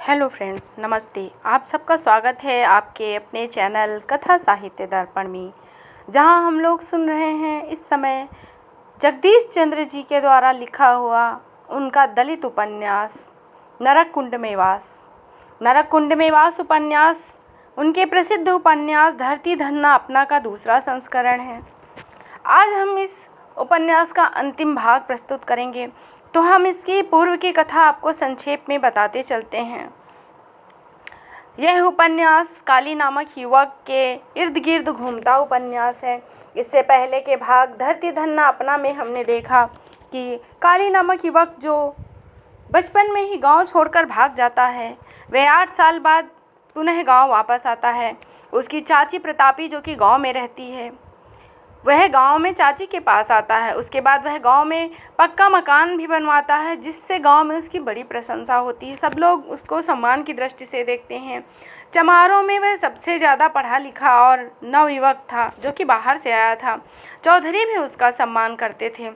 Hello friends, नमस्ते। आप सबका स्वागत है आपके अपने चैनल कथा साहित्य दर्पण में, जहां हम लोग सुन रहे हैं इस समय जगदीश चंद्र जी के द्वारा लिखा हुआ उनका दलित उपन्यास नरक कुंड में वास उपन्यास उनके प्रसिद्ध उपन्यास धरती धन्ना अपना का दूसरा संस्करण है। आज हम इस उपन्यास का अंतिम भाग प्रस्तुत करेंगे, तो हम इसकी पूर्व की कथा आपको संक्षेप में बताते चलते हैं। यह उपन्यास काली नामक युवक के इर्द गिर्द घूमता उपन्यास है। इससे पहले के भाग धरती धन्ना अपना में हमने देखा कि काली नामक युवक जो बचपन में ही गांव छोड़कर भाग जाता है, वह 8 साल बाद पुनः गांव वापस आता है। उसकी चाची प्रतापी जो कि गांव में रहती है, वह गांव में चाची के पास आता है। उसके बाद वह गांव में पक्का मकान भी बनवाता है, जिससे गांव में उसकी बड़ी प्रशंसा होती है। सब लोग उसको सम्मान की दृष्टि से देखते हैं। चमारों में वह सबसे ज़्यादा पढ़ा लिखा और नवयुवक था, जो कि बाहर से आया था। चौधरी भी उसका सम्मान करते थे।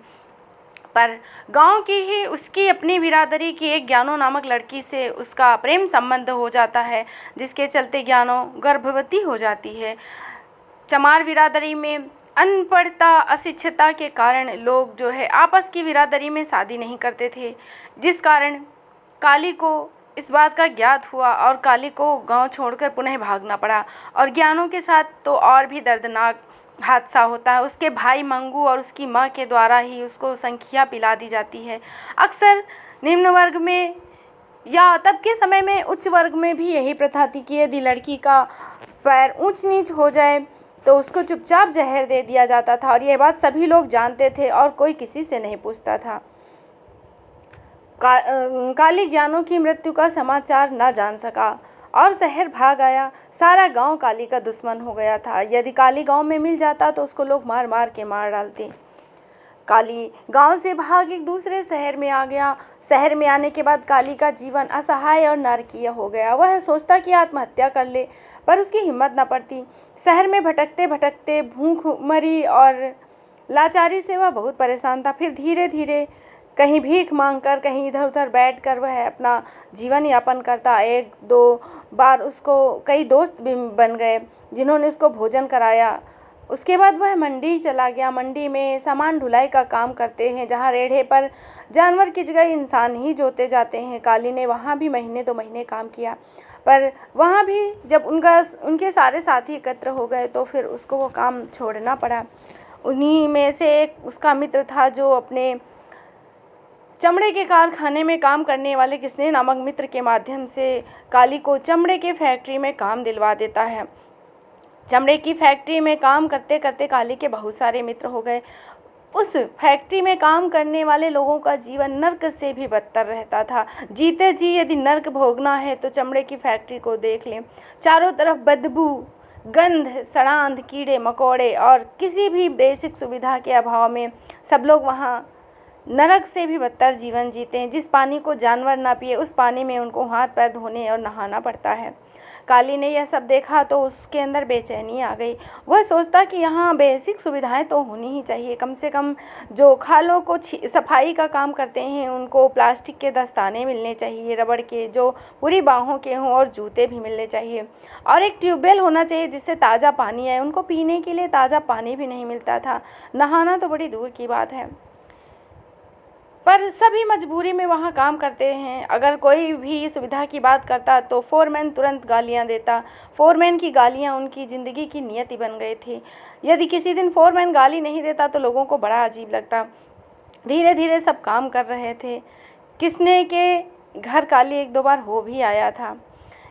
पर गांव की ही उसकी अपनी बिरादरी की एक ज्ञानो नामक लड़की से उसका प्रेम संबंध हो जाता है, जिसके चलते ज्ञानो गर्भवती हो जाती है। चमार बिरादरी में अनपढ़ता अशिक्षितता के कारण लोग जो है आपस की बिरादरी में शादी नहीं करते थे, जिस कारण काली को इस बात का ज्ञात हुआ और काली को गांव छोड़कर पुनः भागना पड़ा। और ज्ञानों के साथ तो और भी दर्दनाक हादसा होता है। उसके भाई मंगू और उसकी माँ के द्वारा ही उसको संखिया पिला दी जाती है। अक्सर निम्न वर्ग में या तब के समय में उच्च वर्ग में भी यही प्रथा थी कि यदि लड़की का पैर ऊंच नीच हो जाए तो उसको चुपचाप जहर दे दिया जाता था, और यह बात सभी लोग जानते थे और कोई किसी से नहीं पूछता था। काली ज्ञानों की मृत्यु का समाचार न जान सका और शहर भाग आया। सारा गांव काली का दुश्मन हो गया था। यदि काली गांव में मिल जाता तो उसको लोग मार मार के मार डालते। काली गांव से भाग एक दूसरे शहर में आ गया। शहर में आने के बाद काली का जीवन असहाय और नारकीय हो गया। वह सोचता कि आत्महत्या कर ले, पर उसकी हिम्मत न पड़ती। शहर में भटकते भटकते भूखमरी और लाचारी से वह बहुत परेशान था। फिर धीरे धीरे कहीं भीख मांगकर, कहीं इधर उधर बैठकर वह अपना जीवन यापन करता। 1-2 बार उसको कई दोस्त भी बन गए, जिन्होंने उसको भोजन कराया। उसके बाद वह मंडी चला गया। मंडी में सामान ढुलाई का काम करते हैं, जहाँ रेढ़े पर जानवर की जगह इंसान ही जोते जाते हैं। काली ने वहाँ भी महीने 2 महीने काम किया, पर वहाँ भी जब उनके सारे साथी एकत्र हो गए तो फिर उसको वो काम छोड़ना पड़ा। उन्हीं में से एक उसका मित्र था, जो अपने चमड़े के कारखाने में काम करने वाले किसने नामक मित्र के माध्यम से काली को चमड़े के फैक्ट्री में काम दिलवा देता है। चमड़े की फैक्ट्री में काम करते करते काली के बहुत सारे मित्र हो गए। उस फैक्ट्री में काम करने वाले लोगों का जीवन नर्क से भी बदतर रहता था। जीते जी यदि नर्क भोगना है तो चमड़े की फैक्ट्री को देख लें। चारों तरफ बदबू, गंध, सड़ांध, कीड़े मकोड़े और किसी भी बेसिक सुविधा के अभाव में सब लोग वहाँ नरक से भी बदतर जीवन जीते हैं। जिस पानी को जानवर ना पिए, उस पानी में उनको हाथ पैर धोने और नहाना पड़ता है। काली ने यह सब देखा तो उसके अंदर बेचैनी आ गई। वह सोचता कि यहाँ बेसिक सुविधाएं तो होनी ही चाहिए। कम से कम जो खालों को सफाई का काम करते हैं, उनको प्लास्टिक के दस्ताने मिलने चाहिए, रबड़ के जो पूरी बाहों के हों, और जूते भी मिलने चाहिए। और एक ट्यूबवेल होना चाहिए जिससे ताज़ा पानी आए। उनको पीने के लिए ताज़ा पानी भी नहीं मिलता था। नहाना तो बड़ी दूर की बात है। पर सभी मजबूरी में वहाँ काम करते हैं। अगर कोई भी सुविधा की बात करता तो फोरमैन तुरंत गालियाँ देता। फोरमैन की गालियाँ उनकी ज़िंदगी की नियति बन गई थी। यदि किसी दिन फोरमैन गाली नहीं देता तो लोगों को बड़ा अजीब लगता। धीरे धीरे सब काम कर रहे थे। किसने के घर काली 1-2 बार हो भी आया था।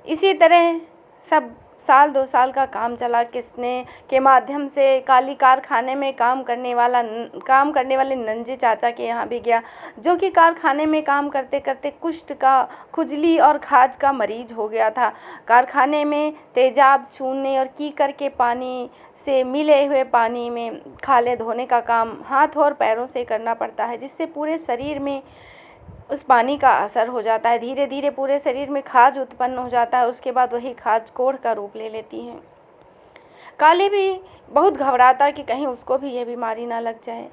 इसी तरह सब 1-2 साल का काम चला। किसने के माध्यम से काली कारखाने में काम करने वाले नंजे चाचा के यहाँ भी गया, जो कि कारखाने में काम करते करते कुष्ठ का, खुजली और खाज का मरीज हो गया था। कारखाने में तेजाब छूने और कीकर के पानी से मिले हुए पानी में खाले धोने का काम हाथ और पैरों से करना पड़ता है, जिससे पूरे शरीर में उस पानी का असर हो जाता है। धीरे धीरे पूरे शरीर में खाज उत्पन्न हो जाता है। उसके बाद वही खाज कोढ़ का रूप ले लेती है। काली भी बहुत घबराता कि कहीं उसको भी यह बीमारी ना लग जाए।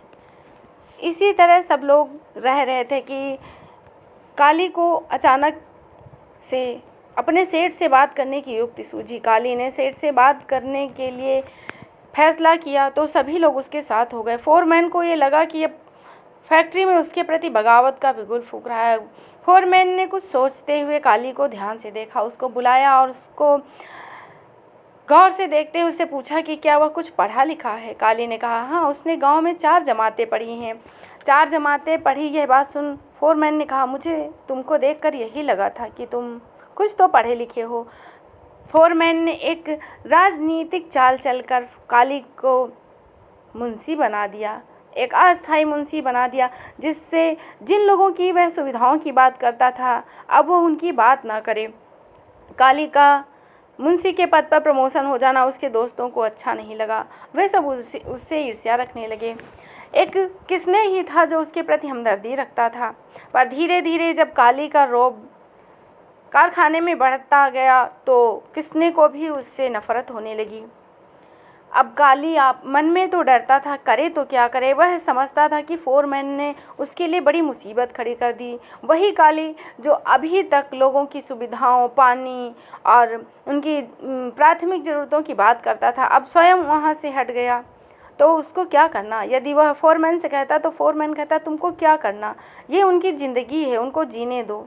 इसी तरह सब लोग रह रहे थे कि काली को अचानक से अपने सेठ से बात करने की युक्ति सूझी। काली ने सेठ से बात करने के लिए फैसला किया तो सभी लोग उसके साथ हो गए। फोरमैन को ये लगा कि अब फैक्ट्री में उसके प्रति बगावत का बिगुल फूंक रहा है। फोरमैन ने कुछ सोचते हुए काली को ध्यान से देखा, उसको बुलाया और उसको गौर से देखते हुए उससे पूछा कि क्या वह कुछ पढ़ा लिखा है। काली ने कहा, हाँ, उसने गांव में 4 जमातें पढ़ी हैं। 4 जमातें पढ़ी। यह बात सुन फोरमैन ने कहा, मुझे तुमको देखकर यही लगा था कि तुम कुछ तो पढ़े लिखे हो। फोरमैन ने एक राजनीतिक चाल चलकर काली को मुंशी बना दिया, एक अस्थायी मुंशी बना दिया, जिससे जिन लोगों की वह सुविधाओं की बात करता था अब वो उनकी बात ना करे। काली का मुंशी के पद पर प्रमोशन हो जाना उसके दोस्तों को अच्छा नहीं लगा। वे सब उससे ईर्ष्या रखने लगे। एक किसने ही था जो उसके प्रति हमदर्दी रखता था। पर धीरे धीरे जब काली का रोब कारखाने में बढ़ता गया तो किसने को भी उससे नफरत होने लगी। अब काली आप मन में तो डरता था, करे तो क्या करे। वह समझता था कि फोरमैन ने उसके लिए बड़ी मुसीबत खड़ी कर दी। वही काली जो अभी तक लोगों की सुविधाओं, पानी और उनकी प्राथमिक ज़रूरतों की बात करता था, अब स्वयं वहाँ से हट गया तो उसको क्या करना। यदि वह फोरमैन से कहता तो फोरमैन कहता, तुमको क्या करना, ये उनकी ज़िंदगी है, उनको जीने दो,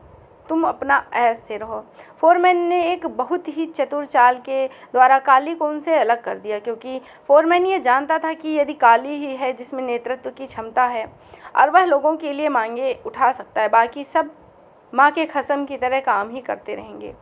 तुम अपना ऐश से रहो। फोरमैन ने एक बहुत ही चतुर चाल के द्वारा काली को उनसे अलग कर दिया, क्योंकि फोरमैन ये जानता था कि यदि काली ही है जिसमें नेतृत्व की क्षमता है और वह लोगों के लिए मांगे उठा सकता है, बाकी सब माँ के खसम की तरह काम ही करते रहेंगे।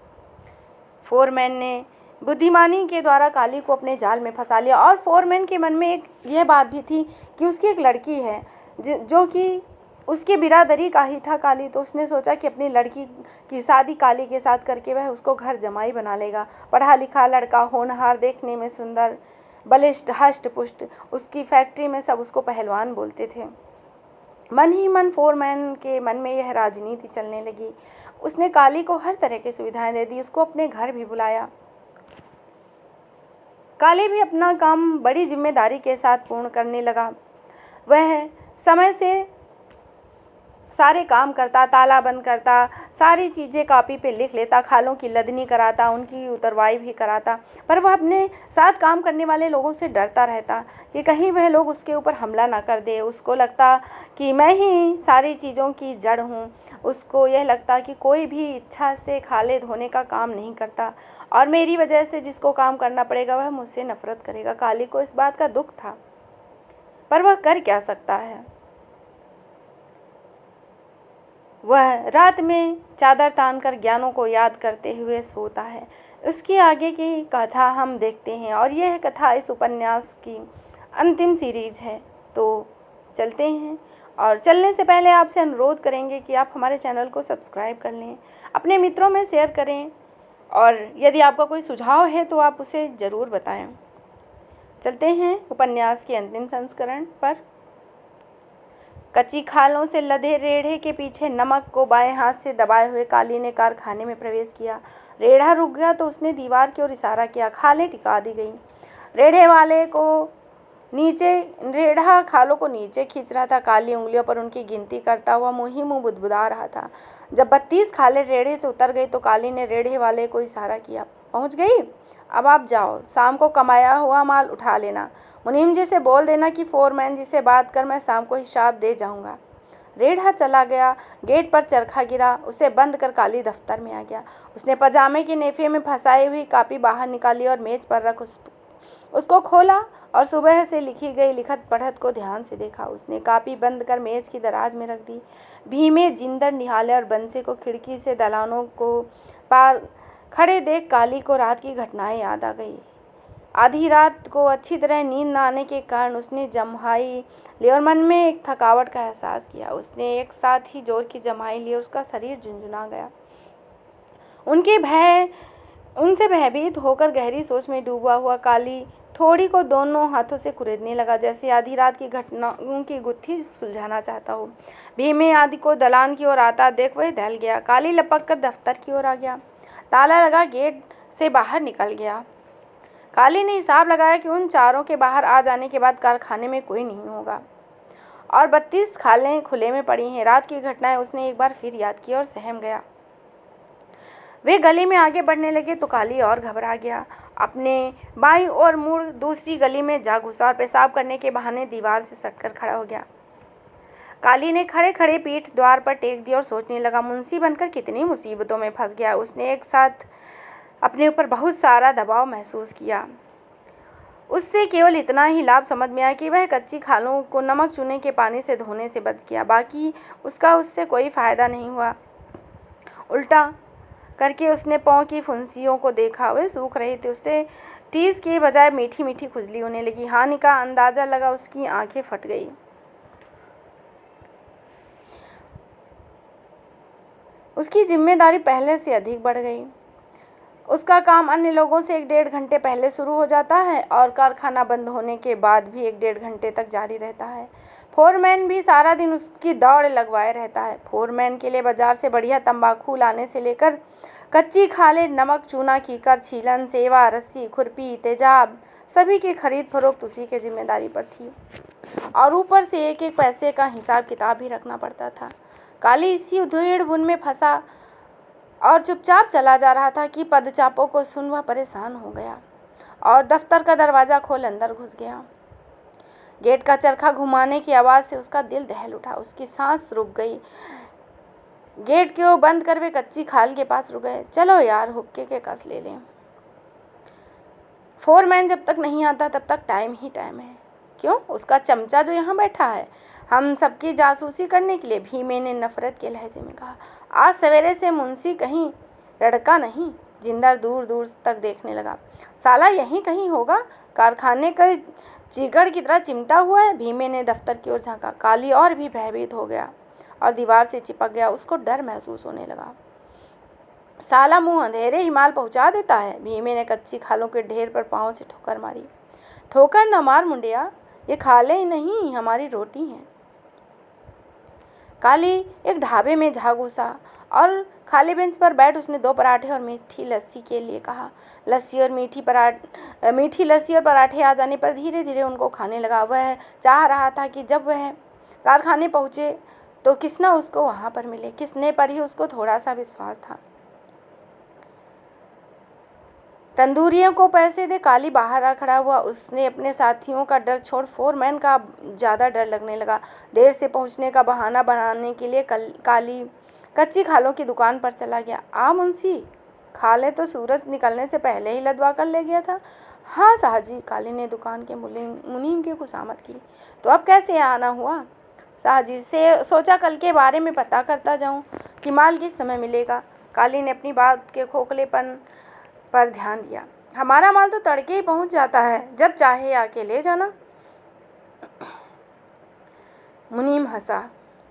फोरमैन ने बुद्धिमानी के द्वारा काली को अपने जाल में फंसा लिया। और फोरमैन के मन में एक यह बात भी थी कि उसकी एक लड़की है जो कि उसकी बिरादरी का ही था काली। तो उसने सोचा कि अपनी लड़की की शादी काली के साथ करके वह उसको घर जमाई बना लेगा। पढ़ा लिखा लड़का, होनहार, देखने में सुंदर, बलिष्ठ, हष्ट पुष्ट। उसकी फैक्ट्री में सब उसको पहलवान बोलते थे। मन ही मन फोरमैन के मन में यह राजनीति चलने लगी। उसने काली को हर तरह की सुविधाएं दे दी, उसको अपने घर भी बुलाया। काली भी अपना काम बड़ी जिम्मेदारी के साथ पूर्ण करने लगा। वह समय से सारे काम करता, ताला बंद करता, सारी चीज़ें कॉपी पे लिख लेता, खालों की लदनी कराता, उनकी उतरवाई भी कराता। पर वह अपने साथ काम करने वाले लोगों से डरता रहता कि कहीं वह लोग उसके ऊपर हमला ना कर दे। उसको लगता कि मैं ही सारी चीज़ों की जड़ हूँ। उसको यह लगता कि कोई भी इच्छा से खाले धोने का काम नहीं करता और मेरी वजह से जिसको काम करना पड़ेगा वह मुझसे नफरत करेगा। काली को इस बात का दुख था, पर वह कर क्या सकता है। वह रात में चादर तानकर ज्ञानों को याद करते हुए सोता है। इसकी आगे की कथा हम देखते हैं और यह कथा इस उपन्यास की अंतिम सीरीज है। तो चलते हैं, और चलने से पहले आपसे अनुरोध करेंगे कि आप हमारे चैनल को सब्सक्राइब कर लें, अपने मित्रों में शेयर करें और यदि आपका कोई सुझाव है तो आप उसे ज़रूर बताएं। चलते हैं उपन्यास के अंतिम संस्करण पर। कच्ची खालों से लदे रेढ़े के पीछे नमक को बाएं हाथ से दबाए हुए काली ने कारखाने में प्रवेश किया। रेढ़ा रुक गया तो उसने दीवार की ओर इशारा किया। खालें टिका दी गई। रेढ़ा खालों को नीचे खींच रहा था। काली उंगलियों पर उनकी गिनती करता हुआ मुँह ही मुँह बुदबुदा रहा था। जब 32 खालें रेढ़े से उतर गई तो काली ने रेढ़े वाले को इशारा किया। पहुँच गई? अब आप जाओ, शाम को कमाया हुआ माल उठा लेना। मुनीम जी से बोल देना कि फोरमैन जी से बात कर मैं शाम को हिसाब दे जाऊंगा। रेढ़ा चला गया। गेट पर चरखा गिरा। उसे बंद कर काली दफ्तर में आ गया। उसने पजामे के नेफे में फंसाई हुई कॉपी बाहर निकाली और मेज पर रख उसको खोला और सुबह से लिखी गई लिखत पढ़त को ध्यान से देखा। उसने कॉपी बंद कर मेज की दराज में रख दी। भीमे, जिंदर, निहाले और बंसी को खिड़की से दलानों को पार खड़े देख काली को रात की घटनाएं याद आ गई। आधी रात को अच्छी तरह नींद न आने के कारण उसने जम्हाई ली और मन में एक थकावट का एहसास किया। उसने एक साथ ही जोर की जम्हाई ली और उसका शरीर झुंझुना गया। उनसे भयभीत होकर गहरी सोच में डूबा हुआ काली थोड़ी को दोनों हाथों से कुरेदने लगा, जैसे आधी रात की घटनाओं की गुत्थी सुलझाना चाहता हो। भीमे आदि को दलान की ओर आता देख वह दहल गया। काली लपक कर दफ्तर की ओर आ गया। ताला लगा गेट से बाहर निकल गया। काली ने हिसाब लगाया कि उन चारों के बाहर आ जाने के बाद कारखाने में कोई नहीं होगा और 32 खालें खुले में पड़ी हैं। रात की घटनाएं उसने एक बार फिर याद की और सहम गया। वे गली में आगे बढ़ने लगे तो काली और घबरा गया। अपने बाईं ओर मुड़ दूसरी गली में जा घुसा और पेशाब करने के बहाने दीवार से सटकर खड़ा हो गया। काली ने खड़े खड़े पीठ द्वार पर टेक दी और सोचने लगा, मुंशी बनकर कितनी मुसीबतों में फंस गया। उसने एक साथ अपने ऊपर बहुत सारा दबाव महसूस किया। उससे केवल इतना ही लाभ समझ में आया कि वह कच्ची खालों को नमक चूने के पानी से धोने से बच गया। बाकी उसका उससे कोई फ़ायदा नहीं हुआ। उल्टा करके उसने पाँव की फुंसियों को देखा, वे सूख रही थी। उससे टीस के बजाय मीठी मीठी खुजली होने लगी। हानि का अंदाज़ा लगा, उसकी आंखें फट गई। उसकी जिम्मेदारी पहले से अधिक बढ़ गई। उसका काम अन्य लोगों से 1-1.5 घंटे पहले शुरू हो जाता है और कारखाना बंद होने के बाद भी 1-1.5 घंटे तक जारी रहता है। फोरमैन भी सारा दिन उसकी दौड़ लगवाए रहता है। फोरमैन के लिए बाजार से बढ़िया तंबाकू लाने से लेकर कच्ची खालें, नमक, चूना, कीकर, छीलन, सेवा, रस्सी, खुरपी, तेजाब सभी की खरीद फरोख्त उसी के जिम्मेदारी पर थी और ऊपर से एक एक पैसे का हिसाब किताब भी रखना पड़ता था। काली इसी उधेड़ बुन में फंसा और चुपचाप चला जा रहा था कि पदचापों को सुन वह परेशान हो गया और दफ्तर का दरवाज़ा खोल अंदर घुस गया। गेट का चरखा घुमाने की आवाज़ से उसका दिल दहल उठा। उसकी सांस रुक गई। गेट को बंद कर वे कच्ची खाल के पास रुक गए। चलो यार, हुक्के के कस ले लें। फोरमैन जब तक नहीं आता तब तक टाइम ही टाइम है। क्यों? उसका चमचा जो यहाँ बैठा है हम सबकी जासूसी करने के लिए, भीमे ने नफरत के लहजे में कहा। आज सवेरे से मुंशी कहीं लड़का नहीं। जिंदर दूर दूर तक देखने लगा। साला यहीं कहीं होगा, कारखाने का चीगड़ की तरह चिमटा हुआ है। भीमे ने दफ्तर की ओर झांका। काली और भी भयभीत हो गया और दीवार से चिपक गया। उसको डर महसूस होने लगा। साला मुंह अंधेरे हिमाल पहुंचा देता है। भीमे ने कच्ची खालों के ढेर पर पांव से ठोकर मारी। ठोकर न मार मुंडिया, ये खाले नहीं हमारी रोटी हैं। काली एक ढाबे में जा घुसा और खाली बेंच पर बैठ उसने 2 पराठे और मीठी लस्सी के लिए कहा। मीठी लस्सी और पराठे आ जाने पर धीरे धीरे उनको खाने लगा। वह चाह रहा था कि जब वह कारखाने पहुँचे तो किसना उसको वहाँ पर मिले। किसने पर ही उसको थोड़ा सा विश्वास था। तंदूरियों को पैसे दे काली बाहर आ खड़ा हुआ। उसने अपने साथियों का डर छोड़ फोरमैन का ज़्यादा डर लगने लगा। देर से पहुंचने का बहाना बनाने के लिए काली कच्ची खालों की दुकान पर चला गया। मुंशी, खाले तो सूरज निकलने से पहले ही लदवा कर ले गया था। हाँ साहजी, काली ने दुकान के मुनीम की खुशामद की। तो अब कैसे आना हुआ? साहजी से सोचा कल के बारे में पता करता जाऊँ कि माल किस समय मिलेगा। काली ने अपनी बात के खोखलेपन पर ध्यान दिया। हमारा माल तो तड़के ही पहुंच जाता है, जब चाहे आके ले जाना। मुनीम हंसा।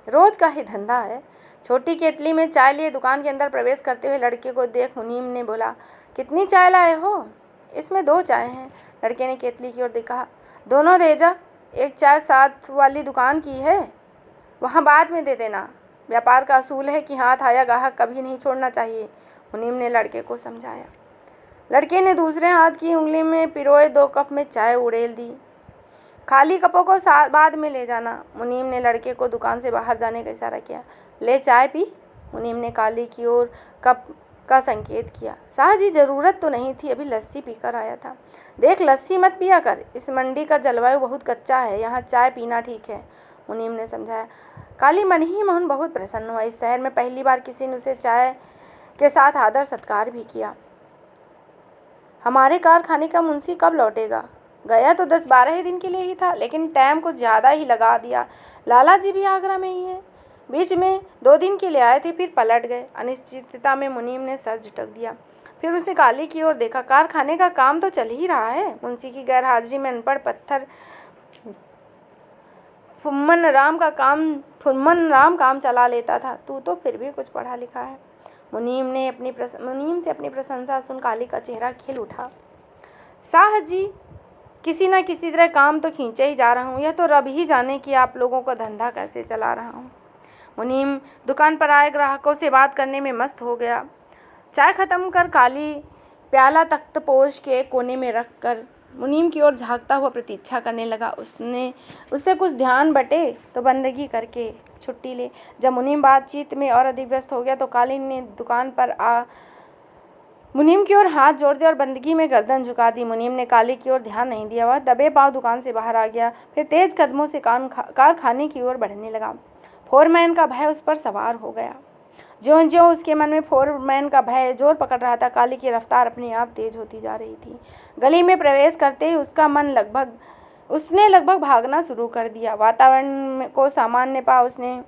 रोज का ही धंधा है। छोटी केतली में चाय लिए दुकान के अंदर प्रवेश करते हुए लड़के को देख मुनीम ने बोला, कितनी चाय लाए हो? इसमें 2 चाय हैं। लड़के ने केतली की ओर देखा। दोनों दे जा। एक चाय साथ वाली दुकान की है, वहाँ बाद में दे देना। व्यापार का असूल है कि हाथ आया गाहक कभी नहीं छोड़ना चाहिए, मुनीम ने लड़के को समझाया। लड़के ने दूसरे हाथ की उंगली में पिरोए 2 कप में चाय उड़ेल दी। खाली कपों को बाद में ले जाना। मुनीम ने लड़के को दुकान से बाहर जाने का इशारा किया। ले चाय पी। मुनीम ने काली की ओर कप का संकेत किया। साहजी, ज़रूरत तो नहीं थी, अभी लस्सी पीकर आया था। देख, लस्सी मत पिया कर, इस मंडी का जलवायु बहुत कच्चा है, यहाँ चाय पीना ठीक है, मुनीम ने समझाया। काली मन ही मन बहुत प्रसन्न हुआ। इस शहर में पहली बार किसी ने उसे चाय के साथ आदर सत्कार भी किया। हमारे कारखाने का मुंशी कब लौटेगा? गया तो 10-12 ही दिन के लिए ही था, लेकिन टाइम को ज़्यादा ही लगा दिया। लाला जी भी आगरा में ही हैं। बीच में 2 दिन के लिए आए थे, फिर पलट गए। अनिश्चितता में मुनीम ने सर झटक दिया। फिर उसने काली की ओर देखा। कारखाने का काम तो चल ही रहा है। मुंशी की गैरहाजिरी में अनपढ़ पत्थर फुम्मन राम काम चला लेता था। तू तो फिर भी कुछ पढ़ा लिखा है। मुनीम से अपनी प्रशंसा सुन काली का चेहरा खिल उठा। साहजी, किसी न किसी तरह काम तो खींचे ही जा रहा हूँ। यह तो रब ही जाने कि आप लोगों का धंधा कैसे चला रहा हूँ। मुनीम दुकान पर आए ग्राहकों से बात करने में मस्त हो गया। चाय ख़त्म कर काली प्याला तख्तपोश के कोने में रख कर मुनीम की ओर झांकता हुआ प्रतीक्षा करने लगा। उससे कुछ ध्यान बटे तो बंदगी करके छुट्टी ले। जब मुनीम बातचीत में और अधिक व्यस्त हो गया तो काली ने दुकान पर मुनीम की ओर हाथ जोड़ दिया और बंदगी में गर्दन झुका दी। मुनीम ने काली की ओर ध्यान नहीं दिया। वह दबे पांव दुकान से बाहर आ गया, फिर तेज कदमों से कारखाने की ओर बढ़ने लगा। फोरमैन का भय उस पर सवार हो गया। ज्यों-ज्यों उसके मन में फोरमैन का भय जोर पकड़ रहा था, काली की रफ्तार अपने आप तेज होती जा रही थी। गली में प्रवेश करते ही उसने लगभग भागना शुरू कर दिया। वातावरण को सामान्य पा उसने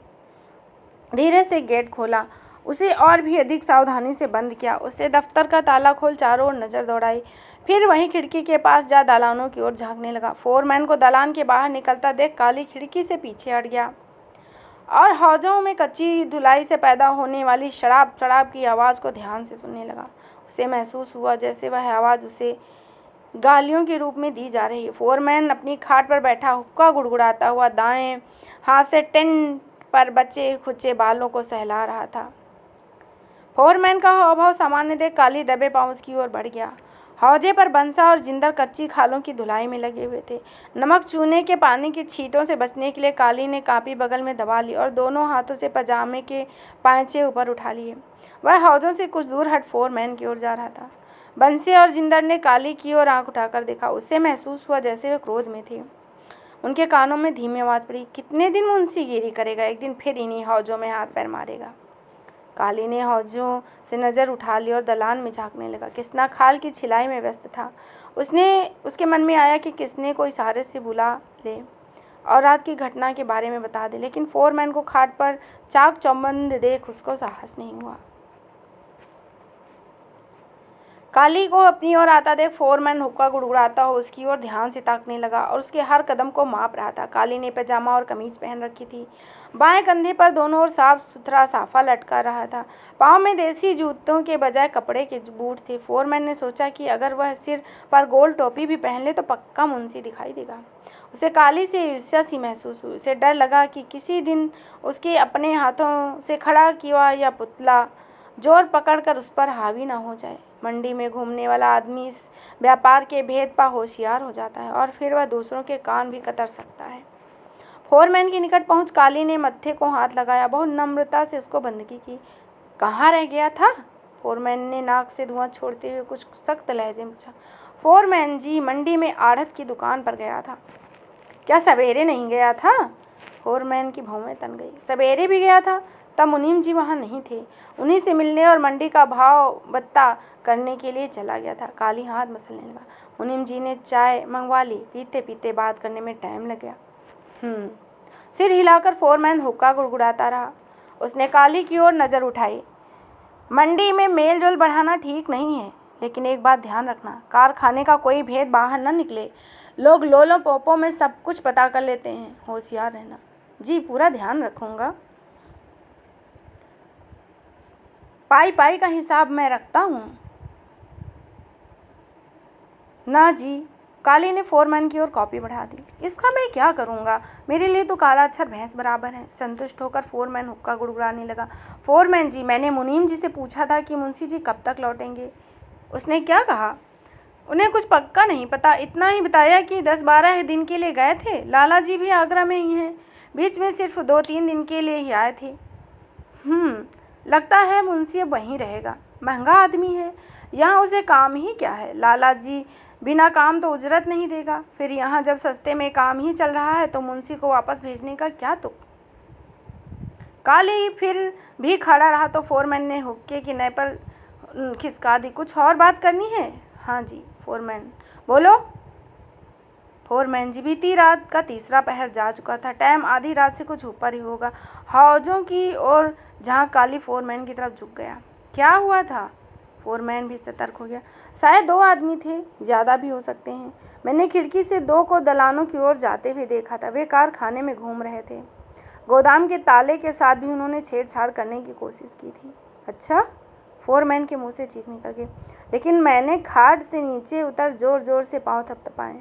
धीरे से गेट खोला, उसे और भी अधिक सावधानी से बंद किया। उसने दफ्तर का ताला खोल चारों ओर नजर दौड़ाई, फिर वहीं खिड़की के पास जा दालानों की ओर झांकने लगा। फोरमैन को दालान के बाहर निकलता देख काली खिड़की से पीछे हट गया और हौजों में कच्ची धुलाई से पैदा होने वाली शराब की आवाज़ को ध्यान से सुनने लगा। उसे महसूस हुआ जैसे वह आवाज़ उसे गालियों के रूप में दी जा रही है। फोरमैन अपनी खाट पर बैठा हुक्का गुड़गुड़ाता हुआ दाएं हाथ से टेंट पर बचे खुचे बालों को सहला रहा था। फोरमैन का हाव-भाव सामान्य देख काली दबे पांव उसकी ओर बढ़ गया। हौजे पर बंसा और जिंदर कच्ची खालों की धुलाई में लगे हुए थे। नमक चूने के पानी की छींटों से बचने के लिए काली ने कापी बगल में दबा ली और दोनों हाथों से पजामे के पांचे ऊपर उठा लिए। वह हौजों से कुछ दूर हट फोरमैन की ओर जा रहा था। बंसी और जिंदर ने काली की ओर आंख उठाकर देखा। उससे महसूस हुआ जैसे वे क्रोध में थे। उनके कानों में धीमी आवाज पड़ी, कितने दिन मुंशीगिरी करेगा, एक दिन फिर इन्हीं हौजों में हाथ पैर मारेगा। काली ने हौजों से नज़र उठा ली और दलान में झांकने लगा। किसना खाल की छिलाई में व्यस्त था। उसके मन में आया कि किसने को इशारे से बुला ले और रात की घटना के बारे में बता दे, लेकिन फोरमैन को खाट पर चाक चौबंद देख उसको साहस नहीं हुआ। काली को अपनी ओर आता देख फोरमैन हुक्का गुड़गुड़ाता हो उसकी ओर ध्यान से ताकने लगा और उसके हर कदम को माप रहा था। काली ने पैजामा और कमीज पहन रखी थी। बाएं कंधे पर दोनों ओर साफ सुथरा साफा लटका रहा था। पाँव में देसी जूतों के बजाय कपड़े के बूट थे। फोरमैन ने सोचा कि अगर वह सिर पर गोल टोपी भी पहन ले तो पक्का मुंशी दिखाई देगा। उसे काली से ईर्ष्या सी महसूस हुई। उसे डर लगा कि किसी दिन उसके अपने हाथों से खड़ा किया या पुतला जोर पकड़कर उस पर हावी न हो जाए। मंडी में घूमने वाला आदमी इस व्यापार के भेद पा होशियार हो जाता है और फिर वह दूसरों के कान भी कतर सकता है। फोरमैन के निकट पहुंच काली ने मत्थे को हाथ लगाया, बहुत नम्रता से उसको बंदगी की। कहाँ रह गया था? फोरमैन ने नाक से धुआं छोड़ते हुए कुछ सख्त लहजे में पूछा। फोरमैन जी, मंडी में आढ़त की दुकान पर गया था। क्या सवेरे नहीं गया था? फोरमैन की भौहें तन गई। सवेरे भी गया था, तब मुनीम जी वहाँ नहीं थे। उन्हीं से मिलने और मंडी का भाव बत्ता करने के लिए चला गया था। काली हाथ मसलने लगा। मुनीम जी ने चाय मंगवा ली। पीते पीते बात करने में टाइम लग गया। सिर हिलाकर फोरमैन हुक्का गुड़गुड़ाता रहा। उसने काली की ओर नज़र उठाई। मंडी में मेल जोल बढ़ाना ठीक नहीं है, लेकिन एक बात ध्यान रखना, कारखाने का कोई भेद बाहर न निकले। लोग लोलों पोपों में सब कुछ पता कर लेते हैं, होशियार रहना। जी, पूरा ध्यान रखूँगा। पाई पाई का हिसाब मैं रखता हूँ। ना जी, काली ने फोरमैन की ओर कॉपी बढ़ा दी। इसका मैं क्या करूँगा, मेरे लिए तो काला अक्षर भैंस बराबर है। संतुष्ट होकर फोरमैन हुक्का गुड़गुड़ाने लगा। फोरमैन जी, मैंने मुनीम जी से पूछा था कि मुंशी जी कब तक लौटेंगे। उसने क्या कहा? उन्हें कुछ पक्का नहीं पता, इतना ही बताया कि 10-12 दिन के लिए गए थे। लाला जी भी आगरा में ही हैं, बीच में सिर्फ 2-3 दिन के लिए ही आए थे। लगता है मुंशी अब वहीं रहेगा। महंगा आदमी है, यहाँ उसे काम ही क्या है। लाला जी बिना काम तो उजरत नहीं देगा। फिर यहाँ जब सस्ते में काम ही चल रहा है तो मुंशी को वापस भेजने का क्या तुक। काली फिर भी खड़ा रहा तो फोरमैन ने हुक्के की नए पर खिसका दी। कुछ और बात करनी है? हाँ जी। फोरमैन बोलो। फोरमैन जी, बीती रात का तीसरा पहर जा चुका था। टाइम आधी रात से कुछ ऊपर ही होगा। हौजों की ओर जहाँ काली फोरमैन की तरफ झुक गया। क्या हुआ था? फोरमैन भी सतर्क हो गया। शायद 2 आदमी थे, ज़्यादा भी हो सकते हैं। मैंने खिड़की से 2 को दलानों की ओर जाते हुए देखा था। वे कारखाने में घूम रहे थे। गोदाम के ताले के साथ भी उन्होंने छेड़छाड़ करने की कोशिश की थी। अच्छा? फोरमैन के मुंह से चीख निकल गई। लेकिन मैंने खाट से नीचे उतर जोर जोर से पाँव थपथपाए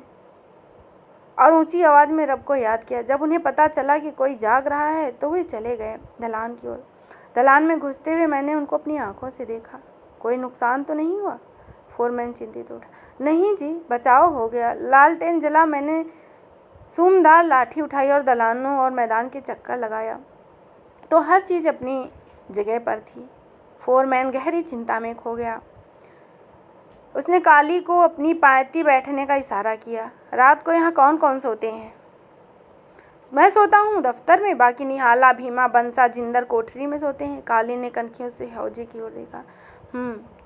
और ऊंची आवाज़ में रब को याद किया। जब उन्हें पता चला कि कोई जाग रहा है तो वे चले गए दलान की ओर। दलान में घुसते हुए मैंने उनको अपनी आंखों से देखा। कोई नुकसान तो नहीं हुआ? फोरमैन चिंतित उठा। नहीं जी, बचाव हो गया। लालटेन जला, मैंने सूमदार लाठी उठाई और दलानों और मैदान के चक्कर लगाया तो हर चीज़ अपनी जगह पर थी। फोरमैन गहरी चिंता में खो गया। उसने काली को अपनी पायती बैठने का इशारा किया। रात को यहाँ कौन कौन सोते हैं? मैं सोता हूँ दफ्तर में, बाकी निहाला, भीमा, बंसा, जिंदर कोठरी में सोते हैं। काली ने कनखियों से हौजे की ओर देखा।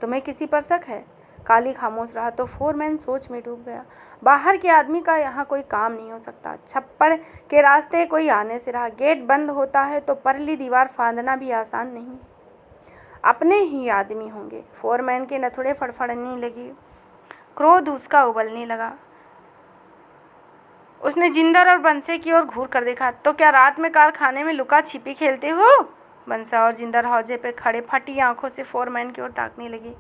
तुम्हें किसी पर शक है? काली खामोश रहा तो फोरमैन सोच में डूब गया। बाहर के आदमी का यहाँ कोई काम नहीं हो सकता। छप्पड़ के रास्ते कोई आने से रहा। गेट बंद होता है तो परली दीवार फांदना भी आसान नहीं। अपने ही आदमी होंगे। फोरमैन के नथुड़े फड़फड़ने लगे। क्रोध उसका उबलने लगा। उसने जिंदर और बंसे की ओर घूर कर देखा। तो क्या रात में कारखाने में लुका छिपी खेलते हो? बंसा और जिंदर हौजे पे खड़े फटी आंखों से फोरमैन की ओर ताकने लगे।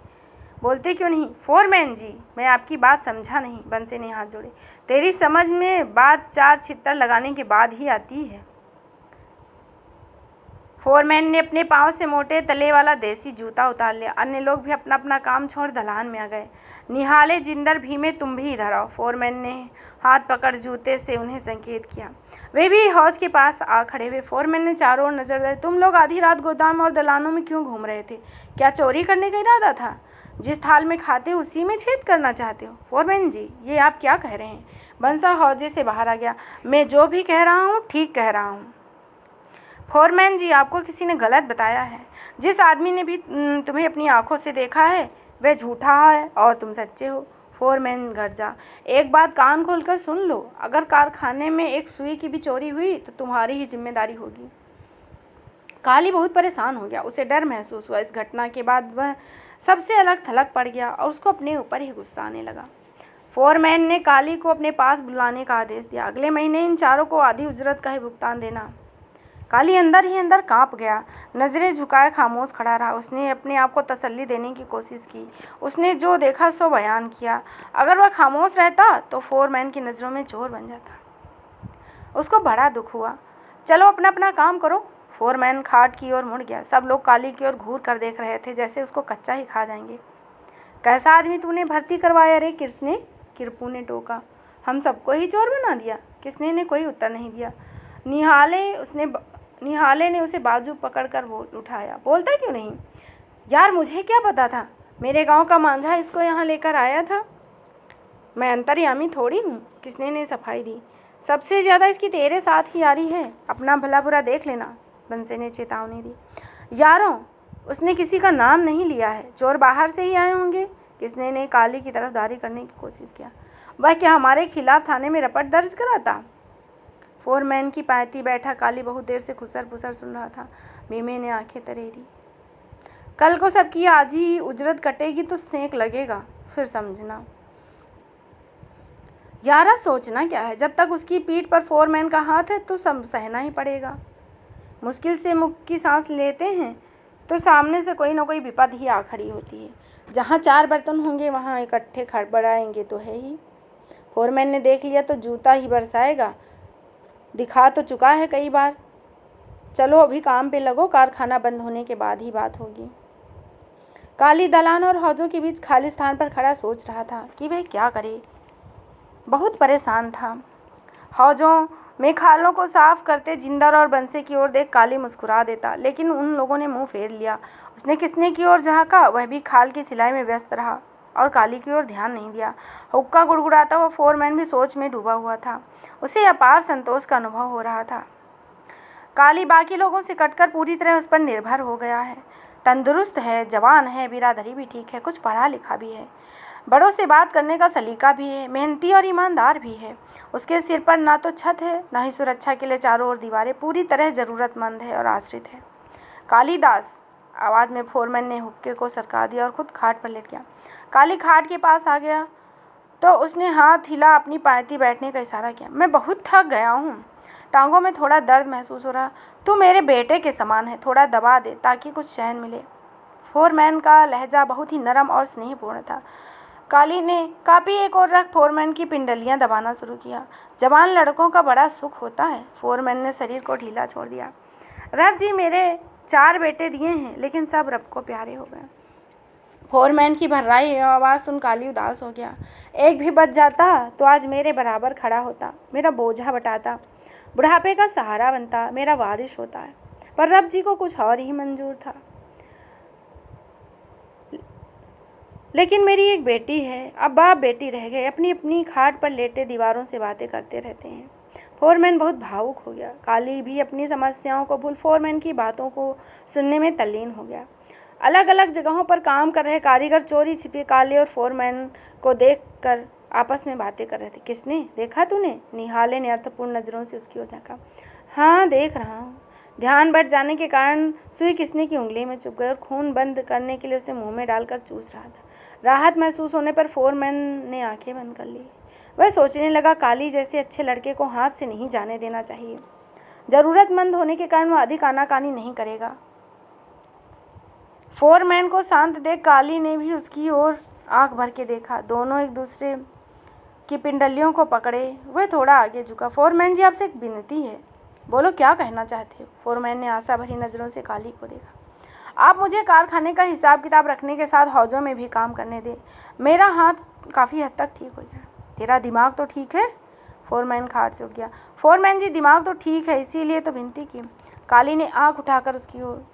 बोलते क्यों नहीं? फोरमैन जी, मैं आपकी बात समझा नहीं। बंसे ने हाथ जोड़े। तेरी समझ में बात 4 छित्तर लगाने के बाद ही आती है। फोरमैन ने अपने पांव से मोटे तले वाला देसी जूता उतार लिया। अन्य लोग भी अपना अपना काम छोड़ दलान में आ गए। निहाले, जिंदर, भीमे, तुम भी इधर आओ। फोरमैन ने हाथ पकड़ जूते से उन्हें संकेत किया। वे भी हौज के पास आ खड़े हुए। फोरमैन ने चारों ओर नजर डाली। तुम लोग आधी रात गोदाम और दलानों में क्यों घूम रहे थे? क्या चोरी करने का इरादा था? जिस थाल में खाते हो उसी में छेद करना चाहते हो? फोरमैन जी, ये आप क्या कह रहे हैं? बंसा हौजे से बाहर आ गया। मैं जो भी कह रहा हूँ ठीक कह रहा हूँ। फोरमैन जी, आपको किसी ने गलत बताया है। जिस आदमी ने भी तुम्हें अपनी आंखों से देखा है वह झूठा है और तुम सच्चे हो। फोरमैन गरजा। एक बात कान खोलकर सुन लो, अगर कारखाने में एक सुई की भी चोरी हुई तो तुम्हारी ही जिम्मेदारी होगी। काली बहुत परेशान हो गया। उसे डर महसूस हुआ। इस घटना के बाद वह सबसे अलग थलग पड़ गया और उसको अपने ऊपर ही गुस्सा आने लगा। फोरमैन ने काली को अपने पास बुलाने का आदेश दिया। अगले महीने इन चारों को आधी उजरत का ही भुगतान देना। काली अंदर ही अंदर कांप गया। नजरें झुकाए खामोश खड़ा रहा। उसने अपने आप को तसल्ली देने की कोशिश की। उसने जो देखा सो बयान किया। अगर वह खामोश रहता तो फोरमैन की नज़रों में चोर बन जाता। उसको बड़ा दुख हुआ। चलो अपना अपना काम करो। फोरमैन खाट की ओर मुड़ गया। सब लोग काली की ओर घूर कर देख रहे थे, जैसे उसको कच्चा ही खा जाएंगे। कैसा आदमी तूने भर्ती करवाया रे किसने? किरपू ने टोका। हम सबको ही चोर बना दिया। किसने ने कोई उत्तर नहीं दिया। निहाले ने उसे बाजू पकड़कर उठाया। बोलता क्यों नहीं? यार, मुझे क्या पता था? मेरे गांव का मांझा इसको यहाँ लेकर आया था। मैं अंतर्यामी थोड़ी हूँ। किसने ने सफाई दी। सबसे ज़्यादा इसकी तेरे साथ ही यारी है। अपना भला बुरा देख लेना। बंसे ने चेतावनी दी। यारों, उसने किसी का नाम नहीं लिया है। चोर बाहर से ही आए होंगे। किसने ने काली की तरफदारी करने की कोशिश किया। वह क्या हमारे खिलाफ थाने में रपट दर्ज कराता? फोरमैन की पायती बैठा काली बहुत देर से खुसर पुसर सुन रहा था। भीमे ने आंखें तरेरी। कल को सबकी आधी उजरत कटेगी तो सेंक लगेगा, फिर समझना। यारा, सोचना क्या है? जब तक उसकी पीठ पर फोरमैन का हाथ है तो सब सहना ही पड़ेगा। मुश्किल से मुख की सांस लेते हैं तो सामने से कोई ना कोई विपद ही आ खड़ी होती है। जहाँ 4 बर्तन होंगे वहाँ इकट्ठे खड़बड़ाएंगे तो है ही। फोरमैन ने देख लिया तो जूता ही बरसाएगा। दिखा तो चुका है कई बार। चलो अभी काम पे लगो, कारखाना बंद होने के बाद ही बात होगी। काली दलान और हौजों के बीच खाली स्थान पर खड़ा सोच रहा था कि वह क्या करे। बहुत परेशान था। हौजों में खालों को साफ करते जिंदर और बंसे की ओर देख काली मुस्कुरा देता, लेकिन उन लोगों ने मुंह फेर लिया। उसने किसने की ओर झाँका, वह भी खाल की सिलाई में व्यस्त रहा और काली की ओर ध्यान नहीं दिया। हुक्का गुड़गुड़ाता हुआ फोरमैन भी सोच में डूबा हुआ था। उसे अपार संतोष का अनुभव हो रहा था। काली बाकी लोगों से कटकर पूरी तरह उस पर निर्भर हो गया है। तंदुरुस्त है, जवान है, बिरादरी भी ठीक है, कुछ पढ़ा लिखा भी है, बड़ों से बात करने का सलीका भी है, मेहनती और ईमानदार भी है। उसके सिर पर ना तो छत है, ना ही सुरक्षा के लिए चारों ओर दीवारें। पूरी तरह ज़रूरतमंद है और आश्रित है। कालीदास, आवाज़ में फोरमैन ने हुक्के को सरका दिया और खुद खाट पर लेट गया। काली खाट के पास आ गया तो उसने हाथ हिला अपनी पायती बैठने का इशारा किया। मैं बहुत थक गया हूँ, टांगों में थोड़ा दर्द महसूस हो रहा। तू मेरे बेटे के समान है, थोड़ा दबा दे ताकि कुछ चैन मिले। फोरमैन का लहजा बहुत ही नरम और स्नेहपूर्ण था। काली ने कापी एक और रख फोरमैन की पिंडलियां दबाना शुरू किया। जवान लड़कों का बड़ा सुख होता है। फोरमैन ने शरीर को ढीला छोड़ दिया। रब जी मेरे 4 बेटे दिए हैं, लेकिन सब रब को प्यारे हो गए। फोरमैन की भर्राई आवाज़ सुन काली उदास हो गया। एक भी बच जाता तो आज मेरे बराबर खड़ा होता, मेरा बोझा बटाता, बुढ़ापे का सहारा बनता, मेरा वारिस होता है। पर रब जी को कुछ और ही मंजूर था। 4 बेटे दिए हैं, लेकिन सब रब को प्यारे हो गए। फोरमैन की भर्राई आवाज़ सुन काली उदास हो गया। एक भी बच जाता तो आज मेरे बराबर खड़ा होता, मेरा बोझा बटाता, बुढ़ापे का सहारा बनता, मेरा वारिस होता है। पर रब जी को कुछ और ही मंजूर था। लेकिन मेरी एक बेटी है। अब बाप बेटी रह गए, अपनी अपनी खाट पर लेटे दीवारों से बातें करते रहते हैं। फोरमैन बहुत भावुक हो गया। काली भी अपनी समस्याओं को भूल फोरमैन की बातों को सुनने में तल्लीन हो गया। अलग अलग जगहों पर काम कर रहे कारीगर चोरी छिपे काले और फोरमैन को देखकर आपस में बातें कर रहे थे। किसने देखा तूने? निहाले ने अर्थपूर्ण नज़रों से उसकी ओर झाँका। हाँ, देख रहा हूँ। ध्यान बढ़ जाने के कारण सुई किसने की उंगली में चुभ गई और खून बंद करने के लिए उसे मुंह में डालकर चूस रहा था। राहत महसूस होने पर फोरमैन ने आंखें बंद कर ली। वह सोचने लगा, काली जैसे अच्छे लड़के को हाथ से नहीं जाने देना चाहिए। ज़रूरतमंद होने के कारण वह अधिक आनाकानी नहीं करेगा। फोरमैन को शांत देख काली ने भी उसकी ओर आंख भर के देखा। दोनों एक दूसरे की पिंडलियों को पकड़े। वह थोड़ा आगे झुका। फोरमैन जी, आपसे एक विनती है। बोलो, क्या कहना चाहते हो? फोरमैन ने आशा भरी नज़रों से काली को देखा। आप मुझे कारखाने का हिसाब किताब रखने के साथ हौजों में भी काम करने दें। मेरा हाथ काफ़ी हद तक ठीक हो गया। तेरा दिमाग तो ठीक है? फोरमैन खाट से उठ गया। फोरमैन जी, दिमाग तो ठीक है, इसीलिए तो विनती की। काली ने आंख उठाकर उसकी ओर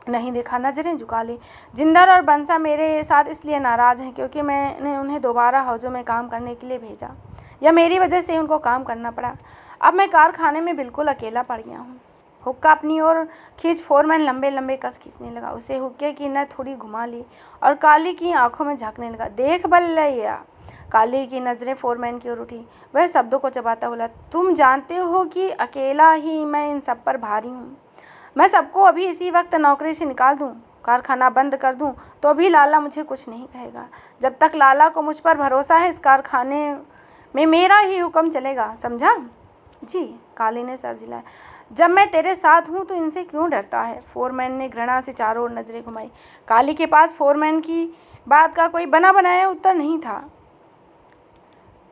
नहीं देखा, नजरें झुका ली। जिंदर और बंसा मेरे साथ इसलिए नाराज़ हैं क्योंकि मैंने उन्हें दोबारा हौजों में काम करने के लिए भेजा, या मेरी वजह से उनको काम करना पड़ा। अब मैं कारखाने में बिल्कुल अकेला पड़ गया हूँ। हुक्का अपनी ओर खींच फोरमैन लंबे लंबे कस खींचने लगा। उसे हुक्के की नथ थोड़ी घुमा ली और काली की आंखों में झांकने लगा। देख बल्लैया। काली की नज़रें फोरमैन की ओर उठी। वह शब्दों को चबाता बोला, तुम जानते हो कि अकेला ही मैं इन सब पर भारी हूँ। मैं सबको अभी इसी वक्त नौकरी से निकाल दूँ, कारखाना बंद कर दूँ, तो भी लाला मुझे कुछ नहीं कहेगा। जब तक लाला को मुझ पर भरोसा है, इस कारखाने में मेरा ही हुक्म चलेगा, समझा? जी, काली ने सर झिलाया। जब मैं तेरे साथ हूँ तो इनसे क्यों डरता है? फोरमैन ने घृणा से चारों ओर नजरें घुमाई। काली के पास फोरमैन की बात का कोई बना बनाया उत्तर नहीं था,